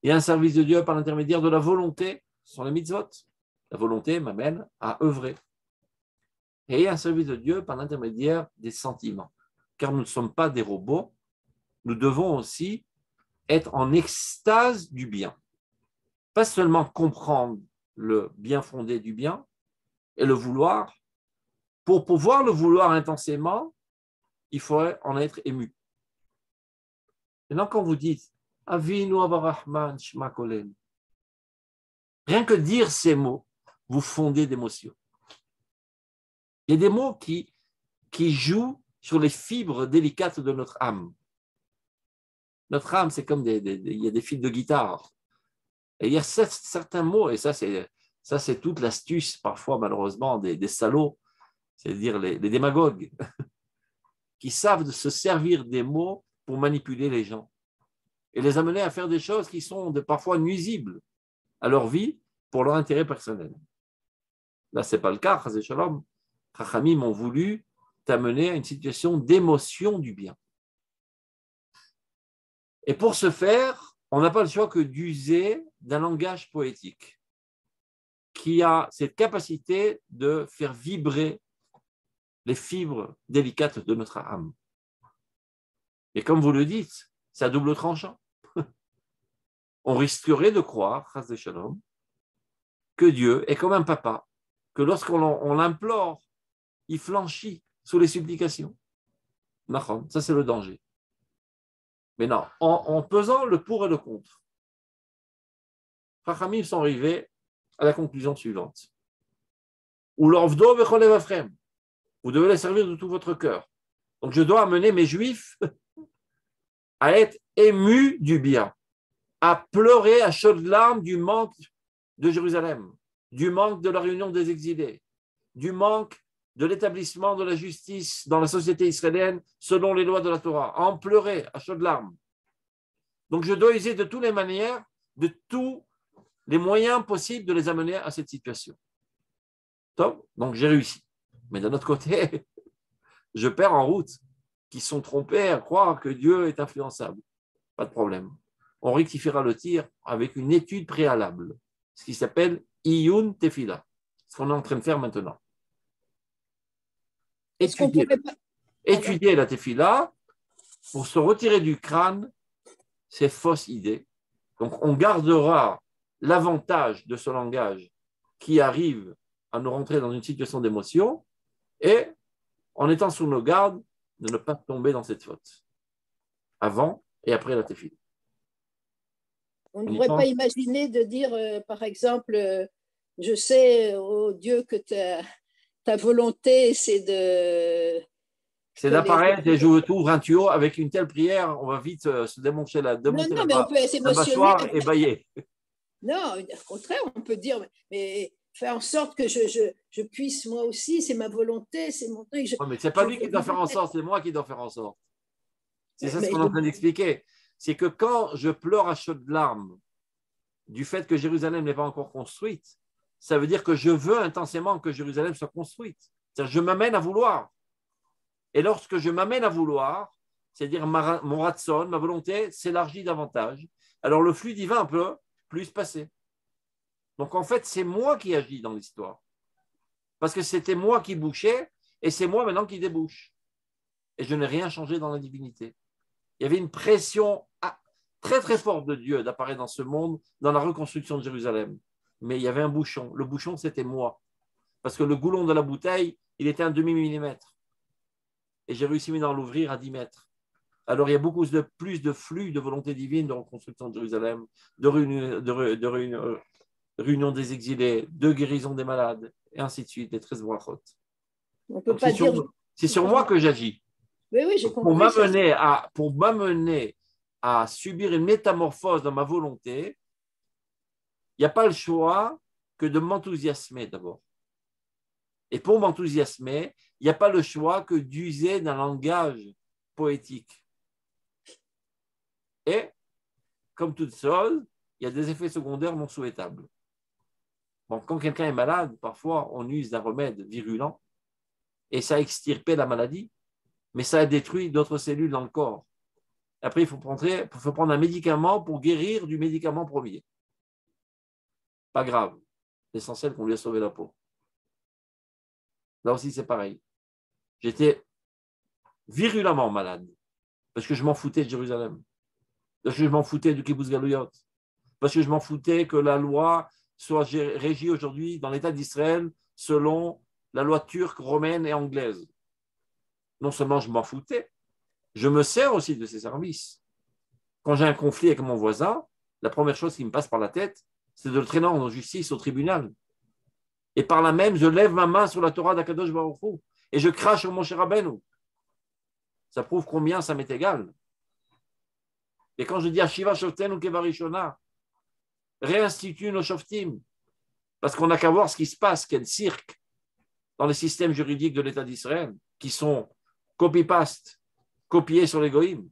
S2: Il y a un service de Dieu par l'intermédiaire de la volonté, ce sont les mitzvot. La volonté m'amène à œuvrer. Et il y a un service de Dieu par l'intermédiaire des sentiments. Car nous ne sommes pas des robots, nous devons aussi être en extase du bien. Pas seulement comprendre le bien fondé du bien et le vouloir. Pour pouvoir le vouloir intensément, il faudrait en être ému. Maintenant, quand vous dites Avinu Avarahman Shma Kolel, rien que dire ces mots, vous fondez d'émotion. Il y a des mots qui jouent sur les fibres délicates de notre âme. Notre âme, c'est comme il y a des fils de guitare. Et il y a certains mots, et ça c'est toute l'astuce, parfois malheureusement, des salauds, c'est-à-dire les démagogues, qui savent de se servir des mots pour manipuler les gens et les amener à faire des choses qui sont parfois nuisibles à leur vie pour leur intérêt personnel. Là, ce n'est pas le cas, Chazé Shalom. Chachamim ont voulu t'amener à une situation d'émotion du bien. Et pour ce faire, on n'a pas le choix que d'user d'un langage poétique qui a cette capacité de faire vibrer les fibres délicates de notre âme. Et comme vous le dites, c'est à double tranchant. On risquerait de croire, Chas Shalom, que Dieu est comme un papa, que lorsqu'on l'implore, il flanchit sous les supplications. Ça, c'est le danger. Mais non, en pesant le pour et le contre, Chachamim sont arrivés à la conclusion suivante. Ou l'orvdo v'cholev afrem. Vous devez les servir de tout votre cœur. Donc, je dois amener mes juifs à être émus du bien, à pleurer à chaudes larmes du manque de Jérusalem, du manque de la réunion des exilés, du manque de l'établissement de la justice dans la société israélienne selon les lois de la Torah, à en pleurer à chaudes larmes. Donc, je dois user de toutes les manières, de tous les moyens possibles de les amener à cette situation. Top. Donc, j'ai réussi. Mais d'un autre côté, je perds en route, qui sont trompés à croire que Dieu est influençable. Pas de problème. On rectifiera le tir avec une étude préalable, ce qui s'appelle Iyun Tefila, ce qu'on est en train de faire maintenant. Étudier la Tefila pour se retirer du crâne ces fausses idées. Donc, on gardera l'avantage de ce langage qui arrive à nous rentrer dans une situation d'émotion et, en étant sous nos gardes, de ne pas tomber dans cette faute, avant et après la Tefila.
S3: On ne pourrait pas imaginer de dire, par exemple, je sais, oh Dieu, que ta volonté, c'est de...
S2: C'est d'apparaître et je t'ouvre un tuyau avec une telle prière, on va vite se démonter la
S3: mais on peut s'émotionner.
S2: Et bailler.
S3: Non, au contraire, on peut dire, mais faire en sorte que je puisse, moi aussi, c'est ma volonté, c'est mon truc.
S2: Non, mais ce n'est pas lui qui doit faire en sorte, c'est moi qui dois faire en sorte. C'est ça ce qu'on est en train d'expliquer. C'est que quand je pleure à chaudes larmes du fait que Jérusalem n'est pas encore construite, ça veut dire que je veux intensément que Jérusalem soit construite. C'est-à-dire, je m'amène à vouloir. Et lorsque je m'amène à vouloir, c'est-à-dire mon ratson, ma volonté s'élargit davantage, alors le flux divin peut plus passer. Donc en fait, c'est moi qui agis dans l'histoire. Parce que c'était moi qui bouchais et c'est moi maintenant qui débouche. Et je n'ai rien changé dans la divinité. Il y avait une pression très très forte de Dieu d'apparaître dans ce monde, dans la reconstruction de Jérusalem. Mais il y avait un bouchon. Le bouchon, c'était moi. Parce que le goulon de la bouteille, il était un demi-millimètre. Et j'ai réussi maintenant à l'ouvrir à 10 mètres. Alors il y a beaucoup plus de flux de volonté divine de reconstruction de Jérusalem, de réunion des exilés, de guérison des malades, et ainsi de suite, des 13 brachot. C'est sur moi que j'agis.
S3: Oui, j'ai compris.
S2: Pour m'amener à subir une métamorphose dans ma volonté, il n'y a pas le choix que de m'enthousiasmer d'abord. Et pour m'enthousiasmer, il n'y a pas le choix que d'user d'un langage poétique. Et, comme toute chose, il y a des effets secondaires non souhaitables. Bon, quand quelqu'un est malade, parfois on use d'un remède virulent et ça a extirpé la maladie, mais ça a détruit d'autres cellules dans le corps. Après, il faut prendre un médicament pour guérir du médicament premier. Pas grave. L'essentiel qu'on lui a sauvé la peau. Là aussi, c'est pareil. J'étais virulemment malade parce que je m'en foutais de Jérusalem, parce que je m'en foutais du Kibbutz Galouyot, parce que je m'en foutais que la loi soit régie aujourd'hui dans l'État d'Israël selon la loi turque, romaine et anglaise. Non seulement je m'en foutais, je me sers aussi de ces services. Quand j'ai un conflit avec mon voisin, la première chose qui me passe par la tête, c'est de le traîner en justice au tribunal. Et par là même, je lève ma main sur la Torah d'Akadosh Baruch Hu et je crache sur mon Moshe Rabbeinu. Ça prouve combien ça m'est égal. Et quand je dis Ashiva Shoften ou Kevarishona, réinstitue nos Shoftim, parce qu'on n'a qu'à voir ce qui se passe, quel cirque dans les systèmes juridiques de l'État d'Israël, qui sont copy-paste, copiés sur les goïms,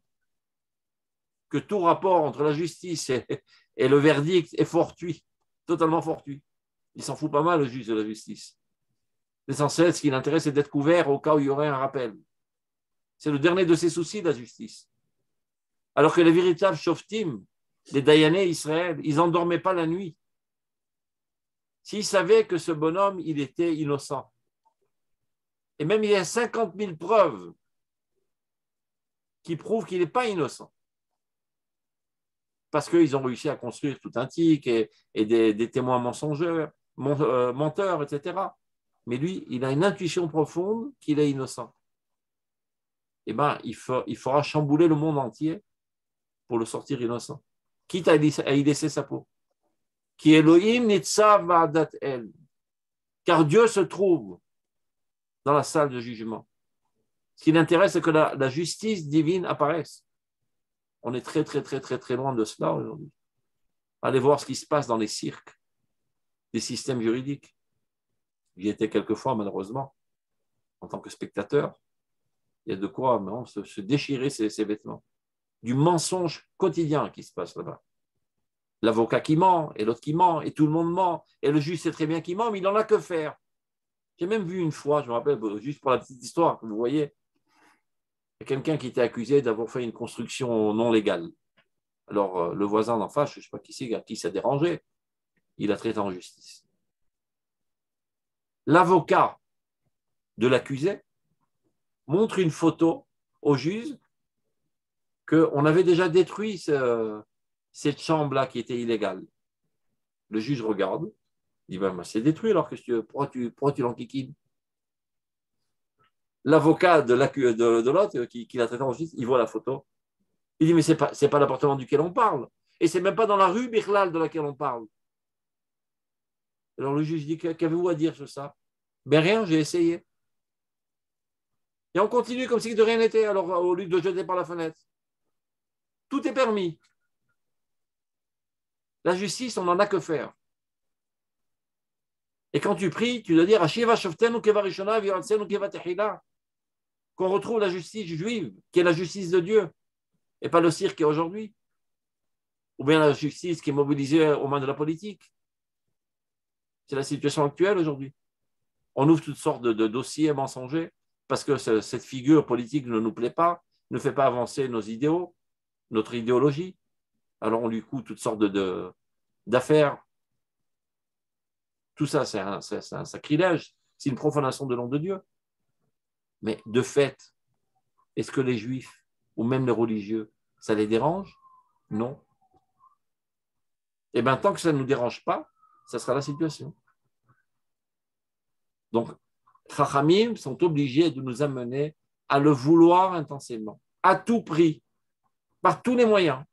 S2: que tout rapport entre la justice et le verdict est fortuit, totalement fortuit. Il s'en fout pas mal, le juge de la justice. L'essentiel, ce qui l'intéresse, c'est d'être couvert au cas où il y aurait un rappel. C'est le dernier de ses soucis, la justice. Alors que les véritables shoftim, les dayanés Israël, ils n'endormaient pas la nuit. S'ils savaient que ce bonhomme, il était innocent. Et même il y a 50 000 preuves qui prouvent qu'il n'est pas innocent. Parce qu'ils ont réussi à construire tout un tic et des témoins mensongeurs, menteurs, etc. Mais lui, il a une intuition profonde qu'il est innocent. eh ben, il fera chambouler le monde entier pour le sortir innocent, quitte à y laisser sa peau. Qui Elohim nitzav ba'adat el, car Dieu se trouve dans la salle de jugement. Ce qui l'intéresse, c'est que la justice divine apparaisse. On est très, très, très, très, très loin de cela aujourd'hui. Allez voir ce qui se passe dans les cirques, des systèmes juridiques. J'y étais quelquefois, malheureusement, en tant que spectateur. Il y a de quoi se déchirer ses vêtements. Du mensonge quotidien qui se passe là-bas. L'avocat qui ment, et l'autre qui ment, et tout le monde ment, et le juge sait très bien qu'il ment, mais il n'en a que faire. J'ai même vu une fois, je me rappelle, juste pour la petite histoire, que vous voyez, il y a quelqu'un qui était accusé d'avoir fait une construction non légale. Alors, le voisin d'en face, je ne sais pas qui c'est, à qui ça dérangeait, il a traité en justice. L'avocat de l'accusé montre une photo au juge qu'on avait déjà détruit cette chambre-là qui était illégale. Le juge regarde, il dit ben, c'est détruit alors pourquoi tu l'enquiquines? L'avocat de l'autre qui l'a traité en justice, il voit la photo. Il dit mais c'est pas l'appartement duquel on parle. Et c'est même pas dans la rue Birlal de laquelle on parle. Alors le juge dit qu'avez-vous à dire sur ça? Ben rien, j'ai essayé. Et on continue comme si de rien n'était, alors au lieu de jeter par la fenêtre. Tout est permis. La justice, on n'en a que faire. Et quand tu pries, tu dois dire qu'on retrouve la justice juive, qui est la justice de Dieu, et pas le cirque qui est aujourd'hui. Ou bien la justice qui est mobilisée aux mains de la politique. C'est la situation actuelle aujourd'hui. On ouvre toutes sortes de dossiers mensongers parce que cette figure politique ne nous plaît pas, ne fait pas avancer nos idéaux, notre idéologie. Alors on lui coud toutes sortes d'affaires. Tout ça, c'est un sacrilège, c'est une profanation de nom de Dieu. Mais de fait, est-ce que les juifs ou même les religieux, ça les dérange? Non. Et bien, tant que ça ne nous dérange pas, ça sera la situation. Donc, Chachamim sont obligés de nous amener à le vouloir intensément, à tout prix, par tous les moyens,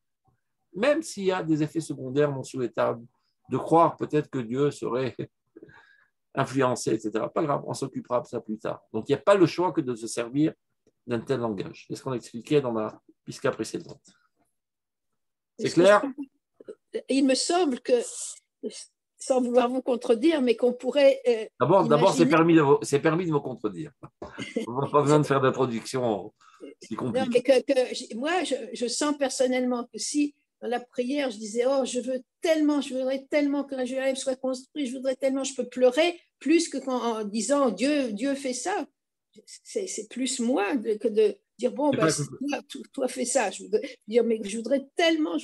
S2: même s'il y a des effets secondaires non souhaitables, de croire peut-être que Dieu serait influencé, etc. Pas grave, on s'occupera de ça plus tard. Donc, il n'y a pas le choix que de se servir d'un tel langage. C'est ce qu'on expliquait dans la pisca précédente. C'est clair?
S3: Il me semble que, sans vouloir vous contredire, mais qu'on pourrait.
S2: D'abord, c'est permis de me contredire. On n'a pas besoin de faire d'introduction si compliquée.
S3: Moi, je sens personnellement que si dans la prière, je disais, oh, je voudrais tellement que Jérusalem soit construite, je voudrais tellement, je peux pleurer plus que en disant Dieu fait ça. C'est plus moi que de dire, bon, ben, toi fais ça. Je voudrais tellement.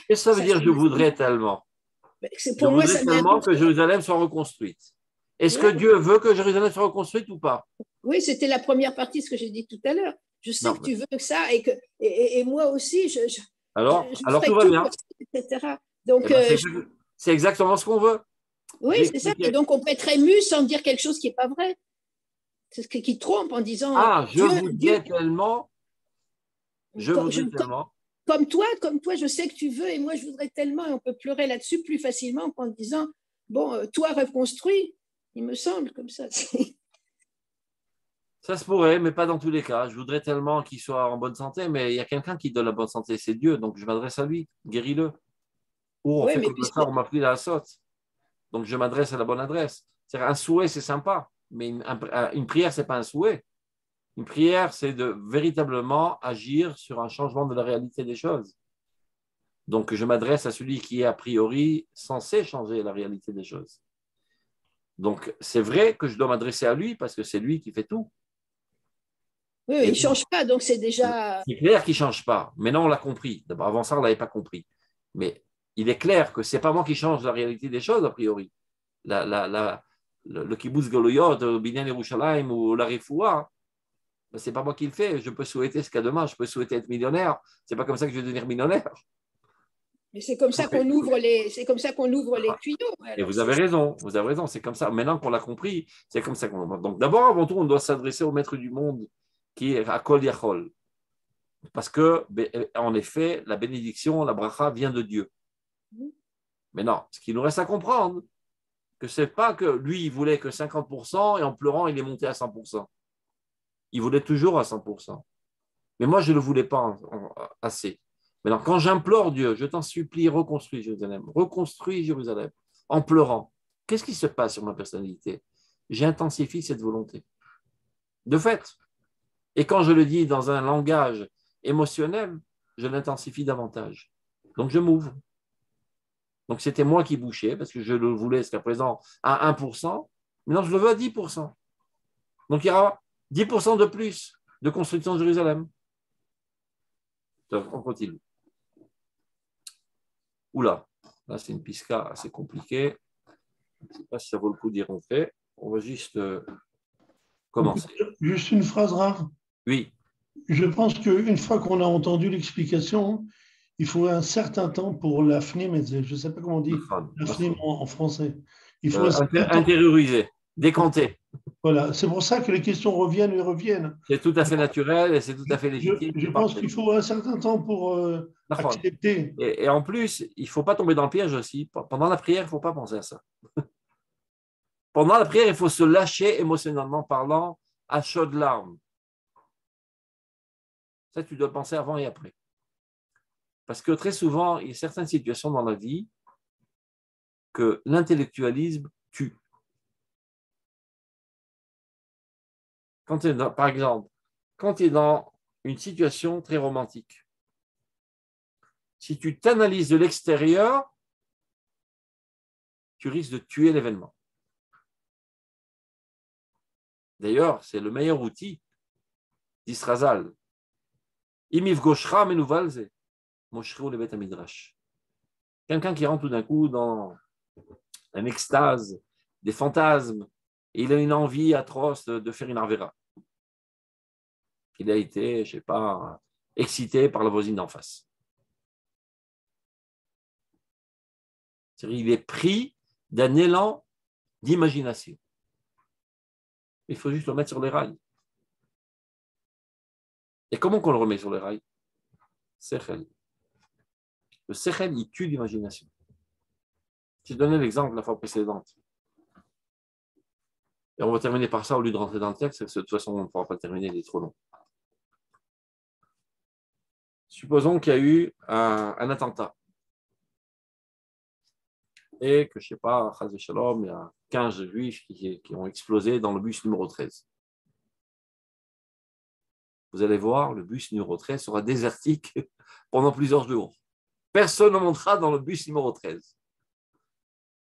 S2: Qu'est-ce que ça veut dire, je voudrais tellement?
S3: Pour moi, ça
S2: tellement que Jérusalem soit reconstruite. Est-ce que Dieu veut que Jérusalem soit reconstruite ou pas?
S3: Oui, c'était la première partie de ce que j'ai dit tout à l'heure. Je sais que tu veux ça et moi aussi,
S2: alors tout va bien.
S3: Etc. Donc,
S2: c'est exactement ce qu'on veut.
S3: Oui, c'est ça. Et donc, on peut être ému sans dire quelque chose qui n'est pas vrai. C'est ce qui trompe en disant.
S2: Je voudrais tellement. Je voudrais tellement.
S3: Comme toi, je sais que tu veux et moi, je voudrais tellement. Et on peut pleurer là-dessus plus facilement qu'en disant bon, toi, reconstruis. Il me semble comme ça.
S2: Ça se pourrait, mais pas dans tous les cas. Je voudrais tellement qu'il soit en bonne santé, mais il y a quelqu'un qui donne la bonne santé, c'est Dieu. Donc, je m'adresse à lui. Guéris-le. Ou on fait comme ça, on m'a pris la saute. Donc, je m'adresse à la bonne adresse. C'est-à-dire, un souhait, c'est sympa, mais une prière, ce n'est pas un souhait. Une prière, c'est de véritablement agir sur un changement de la réalité des choses. Donc, je m'adresse à celui qui est a priori censé changer la réalité des choses. Donc, c'est vrai que je dois m'adresser à lui parce que c'est lui qui fait tout.
S3: Oui, il ne change pas, donc c'est déjà…
S2: C'est clair qu'il ne change pas. Maintenant, on l'a compris. D'abord, avant ça, on ne l'avait pas compris. Mais il est clair que ce n'est pas moi qui change la réalité des choses, a priori. Le kibbutz Galoyot, le Binyan Yerushalayim ou la Refoua, ce n'est pas moi qui le fais. Je peux souhaiter ce qu'il y a demain. Je peux souhaiter être millionnaire. Ce n'est pas comme ça que je vais devenir millionnaire.
S3: Mais c'est comme ça qu'on ouvre les tuyaux.
S2: Et vous avez raison. C'est comme ça. Maintenant qu'on l'a compris, c'est comme ça qu'on… Donc d'abord, avant tout, on doit s'adresser au maître du monde qui est Hakol Yachol. Parce que, en effet, la bénédiction, la bracha vient de Dieu. Mais non, ce qu'il nous reste à comprendre, que ce n'est pas que lui, il voulait que 50% et en pleurant, il est monté à 100%. Il voulait toujours à 100%. Mais moi, je ne le voulais pas assez. Maintenant, quand j'implore Dieu, je t'en supplie, reconstruis Jérusalem, en pleurant. Qu'est-ce qui se passe sur ma personnalité? J'intensifie cette volonté. De fait. Et quand je le dis dans un langage émotionnel, je l'intensifie davantage. Donc, je m'ouvre. Donc, c'était moi qui bouchais, parce que je le voulais jusqu'à présent à 1%. Maintenant, je le veux à 10%. Donc, il y aura 10% de plus de construction de Jérusalem. On continue. Oula, là, c'est une pisca assez compliquée. Je ne sais pas si ça vaut le coup d'y rentrer. On va juste commencer.
S4: Juste une phrase rare.
S2: Oui.
S4: Je pense qu'une fois qu'on a entendu l'explication, il faut un certain temps pour l'afnim, je ne sais pas comment on dit, l'afnim en français. Il faut
S2: intérioriser, décanter.
S4: Voilà, c'est pour ça que les questions reviennent et reviennent.
S2: C'est tout à fait naturel et c'est tout à fait légitime.
S4: Je pense qu'il faut un certain temps pour accepter.
S2: Et en plus, il ne faut pas tomber dans le piège aussi. Pendant la prière, il ne faut pas penser à ça. Pendant la prière, il faut se lâcher émotionnellement parlant à chaudes larmes. Ça, tu dois penser avant et après. Parce que très souvent, il y a certaines situations dans la vie que l'intellectualisme tue. Par exemple, quand tu es dans une situation très romantique, si tu t'analyses de l'extérieur, tu risques de tuer l'événement. D'ailleurs, c'est le meilleur outil d'Israzal. Imiv Goshra Menuvalze, Moshru le Bet Midrash. Quelqu'un qui rentre tout d'un coup dans une extase, des fantasmes, et il a une envie atroce de faire une arvéra. Il a été, je ne sais pas, excité par la voisine d'en face. C'est-à-dire, il est pris d'un élan d'imagination. Il faut juste le mettre sur les rails. Et comment qu'on le remet sur les rails? Sechel. Le sechel, il tue l'imagination. J'ai donné l'exemple la fois précédente. Et on va terminer par ça au lieu de rentrer dans le texte, parce que de toute façon, on ne pourra pas terminer, il est trop long. Supposons qu'il y a eu un attentat. Et que, je ne sais pas, Chaz v'Shalom, il y a 15 juifs qui ont explosé dans le bus numéro 13. Vous allez voir, le bus numéro 13 sera désertique pendant plusieurs jours. Personne ne montera dans le bus numéro 13.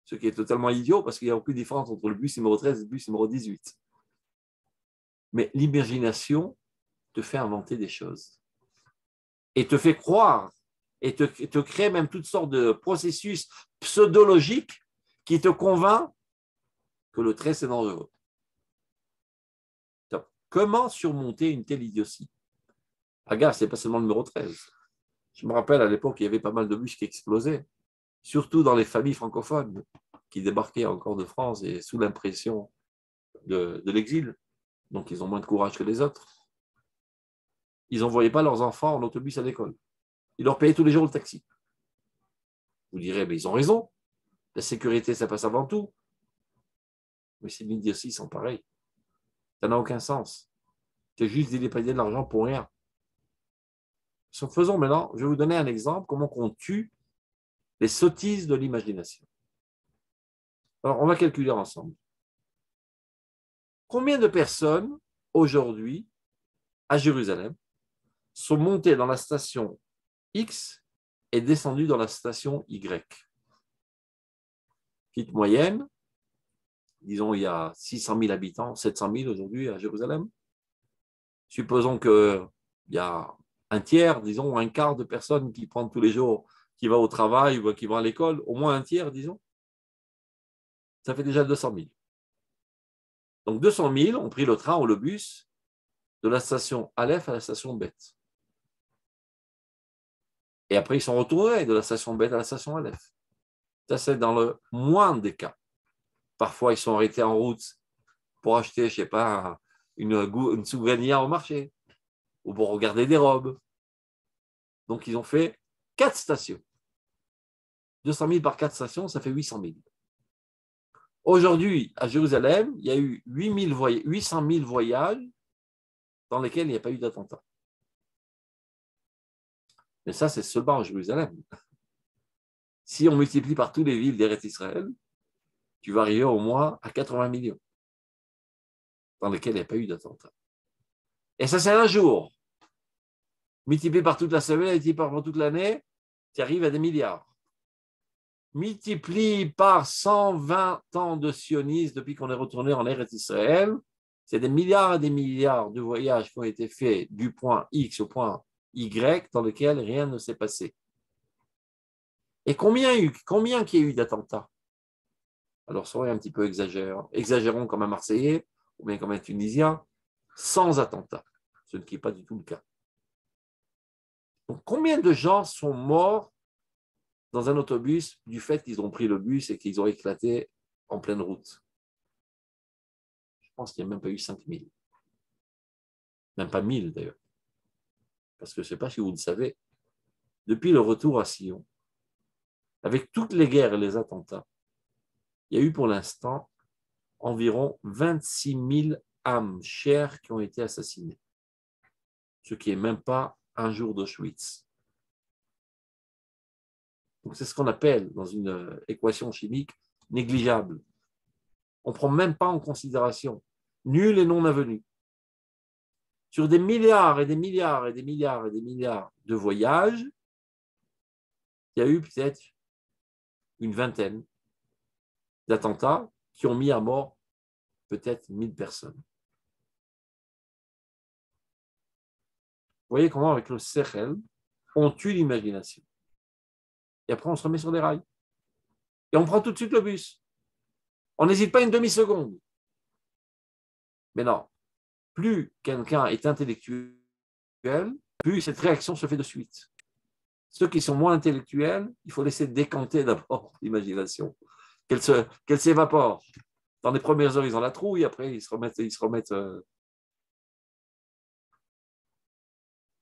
S2: Ce qui est totalement idiot parce qu'il n'y a aucune différence entre le bus numéro 13 et le bus numéro 18. Mais l'imagination te fait inventer des choses et te fait croire et te crée même toutes sortes de processus pseudologiques qui te convainc que le 13 c'est dangereux. Donc, comment surmonter une telle idiotie? Regarde, ce n'est pas seulement le numéro 13. Je me rappelle à l'époque, il y avait pas mal de bus qui explosaient, surtout dans les familles francophones qui débarquaient encore de France et sous l'impression de l'exil. Donc, ils ont moins de courage que les autres. Ils n'envoyaient pas leurs enfants en autobus à l'école. Ils leur payaient tous les jours le taxi. Vous direz, mais ils ont raison. La sécurité, ça passe avant tout. Mais ces idioties sont pareils. Ça n'a aucun sens. C'est juste dépenser de l'argent pour rien. Faisons maintenant, je vais vous donner un exemple, comment on tue les sottises de l'imagination. Alors, on va calculer ensemble. Combien de personnes, aujourd'hui, à Jérusalem, sont montées dans la station X et descendues dans la station Y? Petite moyenne, disons il y a 600 000 habitants, 700 000 aujourd'hui à Jérusalem. Supposons qu'il y a un tiers, disons un quart de personnes qui prennent tous les jours, qui va au travail ou qui vont à l'école, au moins un tiers, disons. Ça fait déjà 200 000. Donc 200 000 ont pris le train ou le bus de la station Aleph à la station Bet. Et après, ils sont retournés de la station Bet à la station Aleph. Ça, c'est dans le moindre des cas. Parfois, ils sont arrêtés en route pour acheter, je ne sais pas, une souvenir au marché. ou pour regarder des robes. Donc, ils ont fait 4 stations. 200 000 par 4 stations, ça fait 800 000. Aujourd'hui, à Jérusalem, il y a eu 800 000 voyages dans lesquels il n'y a pas eu d'attentat. Mais ça, c'est seulement à Jérusalem. Si on multiplie par toutes les villes d'Eretz Israël, tu vas arriver au moins à 80 millions dans lesquels il n'y a pas eu d'attentat. Et ça, c'est un jour. Multiplié par toute la semaine, multiplié par toute l'année, tu arrives à des milliards. Multiplie par 120 ans de sionisme depuis qu'on est retourné en Eretz Israël, c'est des milliards et des milliards de voyages qui ont été faits du point X au point Y dans lequel rien ne s'est passé. Et combien qu'il y a eu d'attentats? Alors, soyons un petit peu exagérons comme un Marseillais ou bien comme un Tunisien, sans attentat. Ce qui n'est pas du tout le cas. Donc, combien de gens sont morts dans un autobus du fait qu'ils ont pris le bus et qu'ils ont éclaté en pleine route? Je pense qu'il n'y a même pas eu 5000. Même pas 1000 d'ailleurs. Parce que je ne sais pas si vous le savez, depuis le retour à Sion, avec toutes les guerres et les attentats, il y a eu pour l'instant environ 26 000 âmes chères qui ont été assassinées. Ce qui n'est même pas un jour d'Auschwitz. Donc c'est ce qu'on appelle dans une équation chimique négligeable. On ne prend même pas en considération nul et non avenu. Sur des milliards et des milliards et des milliards et des milliards de voyages, il y a eu peut-être une vingtaine d'attentats qui ont mis à mort peut-être 1000 personnes. Vous voyez comment avec le sechel, on tue l'imagination. Et après, on se remet sur des rails. Et on prend tout de suite le bus. On n'hésite pas une demi-seconde. Mais non, plus quelqu'un est intellectuel, plus cette réaction se fait de suite. Ceux qui sont moins intellectuels, il faut laisser décanter d'abord l'imagination, qu'elle s'évapore. Dans les premières heures, ils ont la trouille, après, ils se remettent.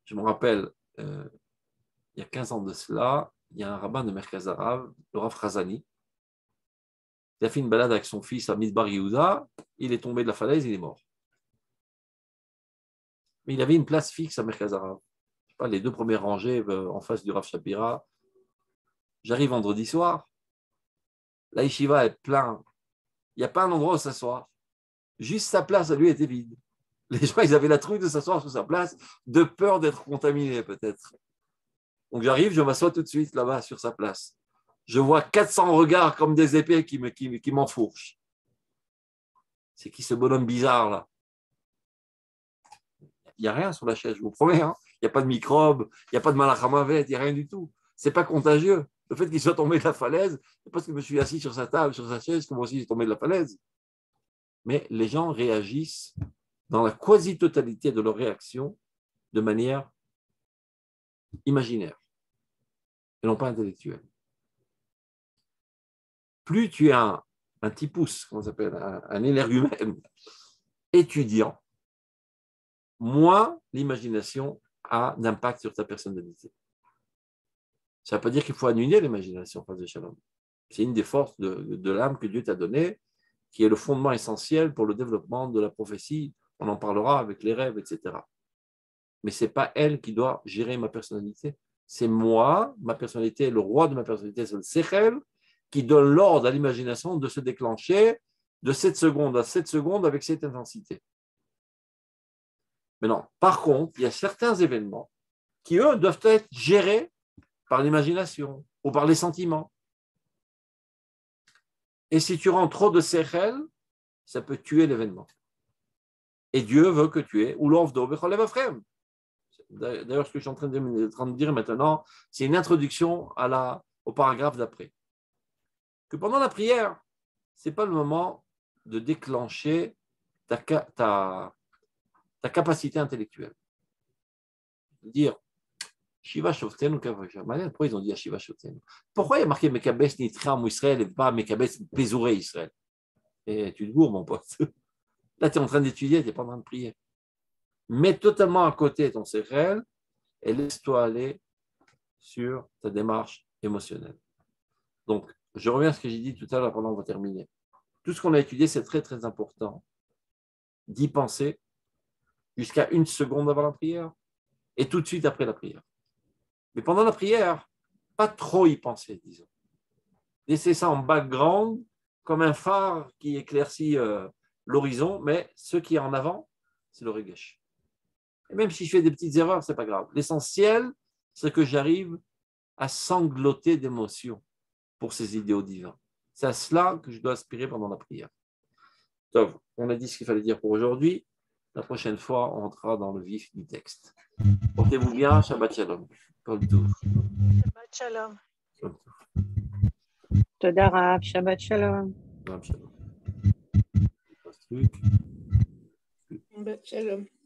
S2: Je me rappelle, il y a 15 ans de cela, il y a un rabbin de Merkaz Arav, le Rav Khazani. Il a fait une balade avec son fils à Midbar Yehuda, il est tombé de la falaise, il est mort. Mais il avait une place fixe à Merkaz Arav. Je sais pas, les 2 premières rangées en face du Rav Shapira. J'arrive vendredi soir, la yeshiva est plein. Il n'y a pas un endroit où s'asseoir. Juste sa place à lui était vide. Les gens, ils avaient la trouille de s'asseoir sur sa place, de peur d'être contaminés peut-être. Donc j'arrive, je m'assois tout de suite là-bas sur sa place. Je vois 400 regards comme des épées qui m'enfourchent. C'est qui ce bonhomme bizarre là? Il n'y a rien sur la chaise, je vous promets. Hein. Il n'y a pas de microbes, il n'y a pas de malachamavet, il n'y a rien du tout. Ce n'est pas contagieux. Le fait qu'il soit tombé de la falaise, c'est parce que je me suis assis sur sa table, sur sa chaise, que moi aussi j'ai tombé de la falaise. Mais les gens réagissent dans la quasi-totalité de leur réaction de manière imaginaire et non pas intellectuelle. Plus tu es un typus, comment ça s'appelle, un énergumène étudiant, moins l'imagination a d'impact sur ta personnalité. Ça ne veut pas dire qu'il faut annuler l'imagination, face de Shalom. C'est une des forces de l'âme que Dieu t'a donnée, qui est le fondement essentiel pour le développement de la prophétie. On en parlera avec les rêves, etc. Mais ce n'est pas elle qui doit gérer ma personnalité. C'est moi, ma personnalité, le roi de ma personnalité, c'est le Sechel, qui donne l'ordre à l'imagination de se déclencher de 7 secondes à 7 secondes avec cette intensité. Mais non, par contre, il y a certains événements qui, eux, doivent être gérés par l'imagination ou par les sentiments. Et si tu rends trop de Sechel, ça peut tuer l'événement. Et Dieu veut que tu aies Ulovdo Bechol Evrem. D'ailleurs, ce que je suis en train de dire maintenant, c'est une introduction au paragraphe d'après. Que pendant la prière, ce n'est pas le moment de déclencher ta capacité intellectuelle. De dire, Shiva Shoften ou pourquoi ils ont dit Shiva Shoften? Pourquoi il y a marqué Mekabes Nitram Israël et pas Mekabes Pézouré Israël? Et tu te gourres, mon pote. Là, tu es en train d'étudier, tu n'es pas en train de prier. Mets totalement à côté ton séchel et laisse-toi aller sur ta démarche émotionnelle. Donc, je reviens à ce que j'ai dit tout à l'heure pendant qu'on va terminer. Tout ce qu'on a étudié, c'est très, très important d'y penser jusqu'à 1 seconde avant la prière et tout de suite après la prière. Mais pendant la prière, pas trop y penser, disons. Laissez ça en background, comme un phare qui éclaircit l'horizon, mais ce qui est en avant, c'est le regesh. Et même si je fais des petites erreurs, ce n'est pas grave. L'essentiel, c'est que j'arrive à sangloter d'émotion pour ces idéaux divins. C'est à cela que je dois aspirer pendant la prière. Donc, on a dit ce qu'il fallait dire pour aujourd'hui. La prochaine fois, on entrera dans le vif du texte. Portez-vous bien, Shabbat Shalom.
S5: Shabbat Shalom.
S6: תודה רב, שבת שלום.
S2: Shabbat Shalom.
S3: Shabbat shalom.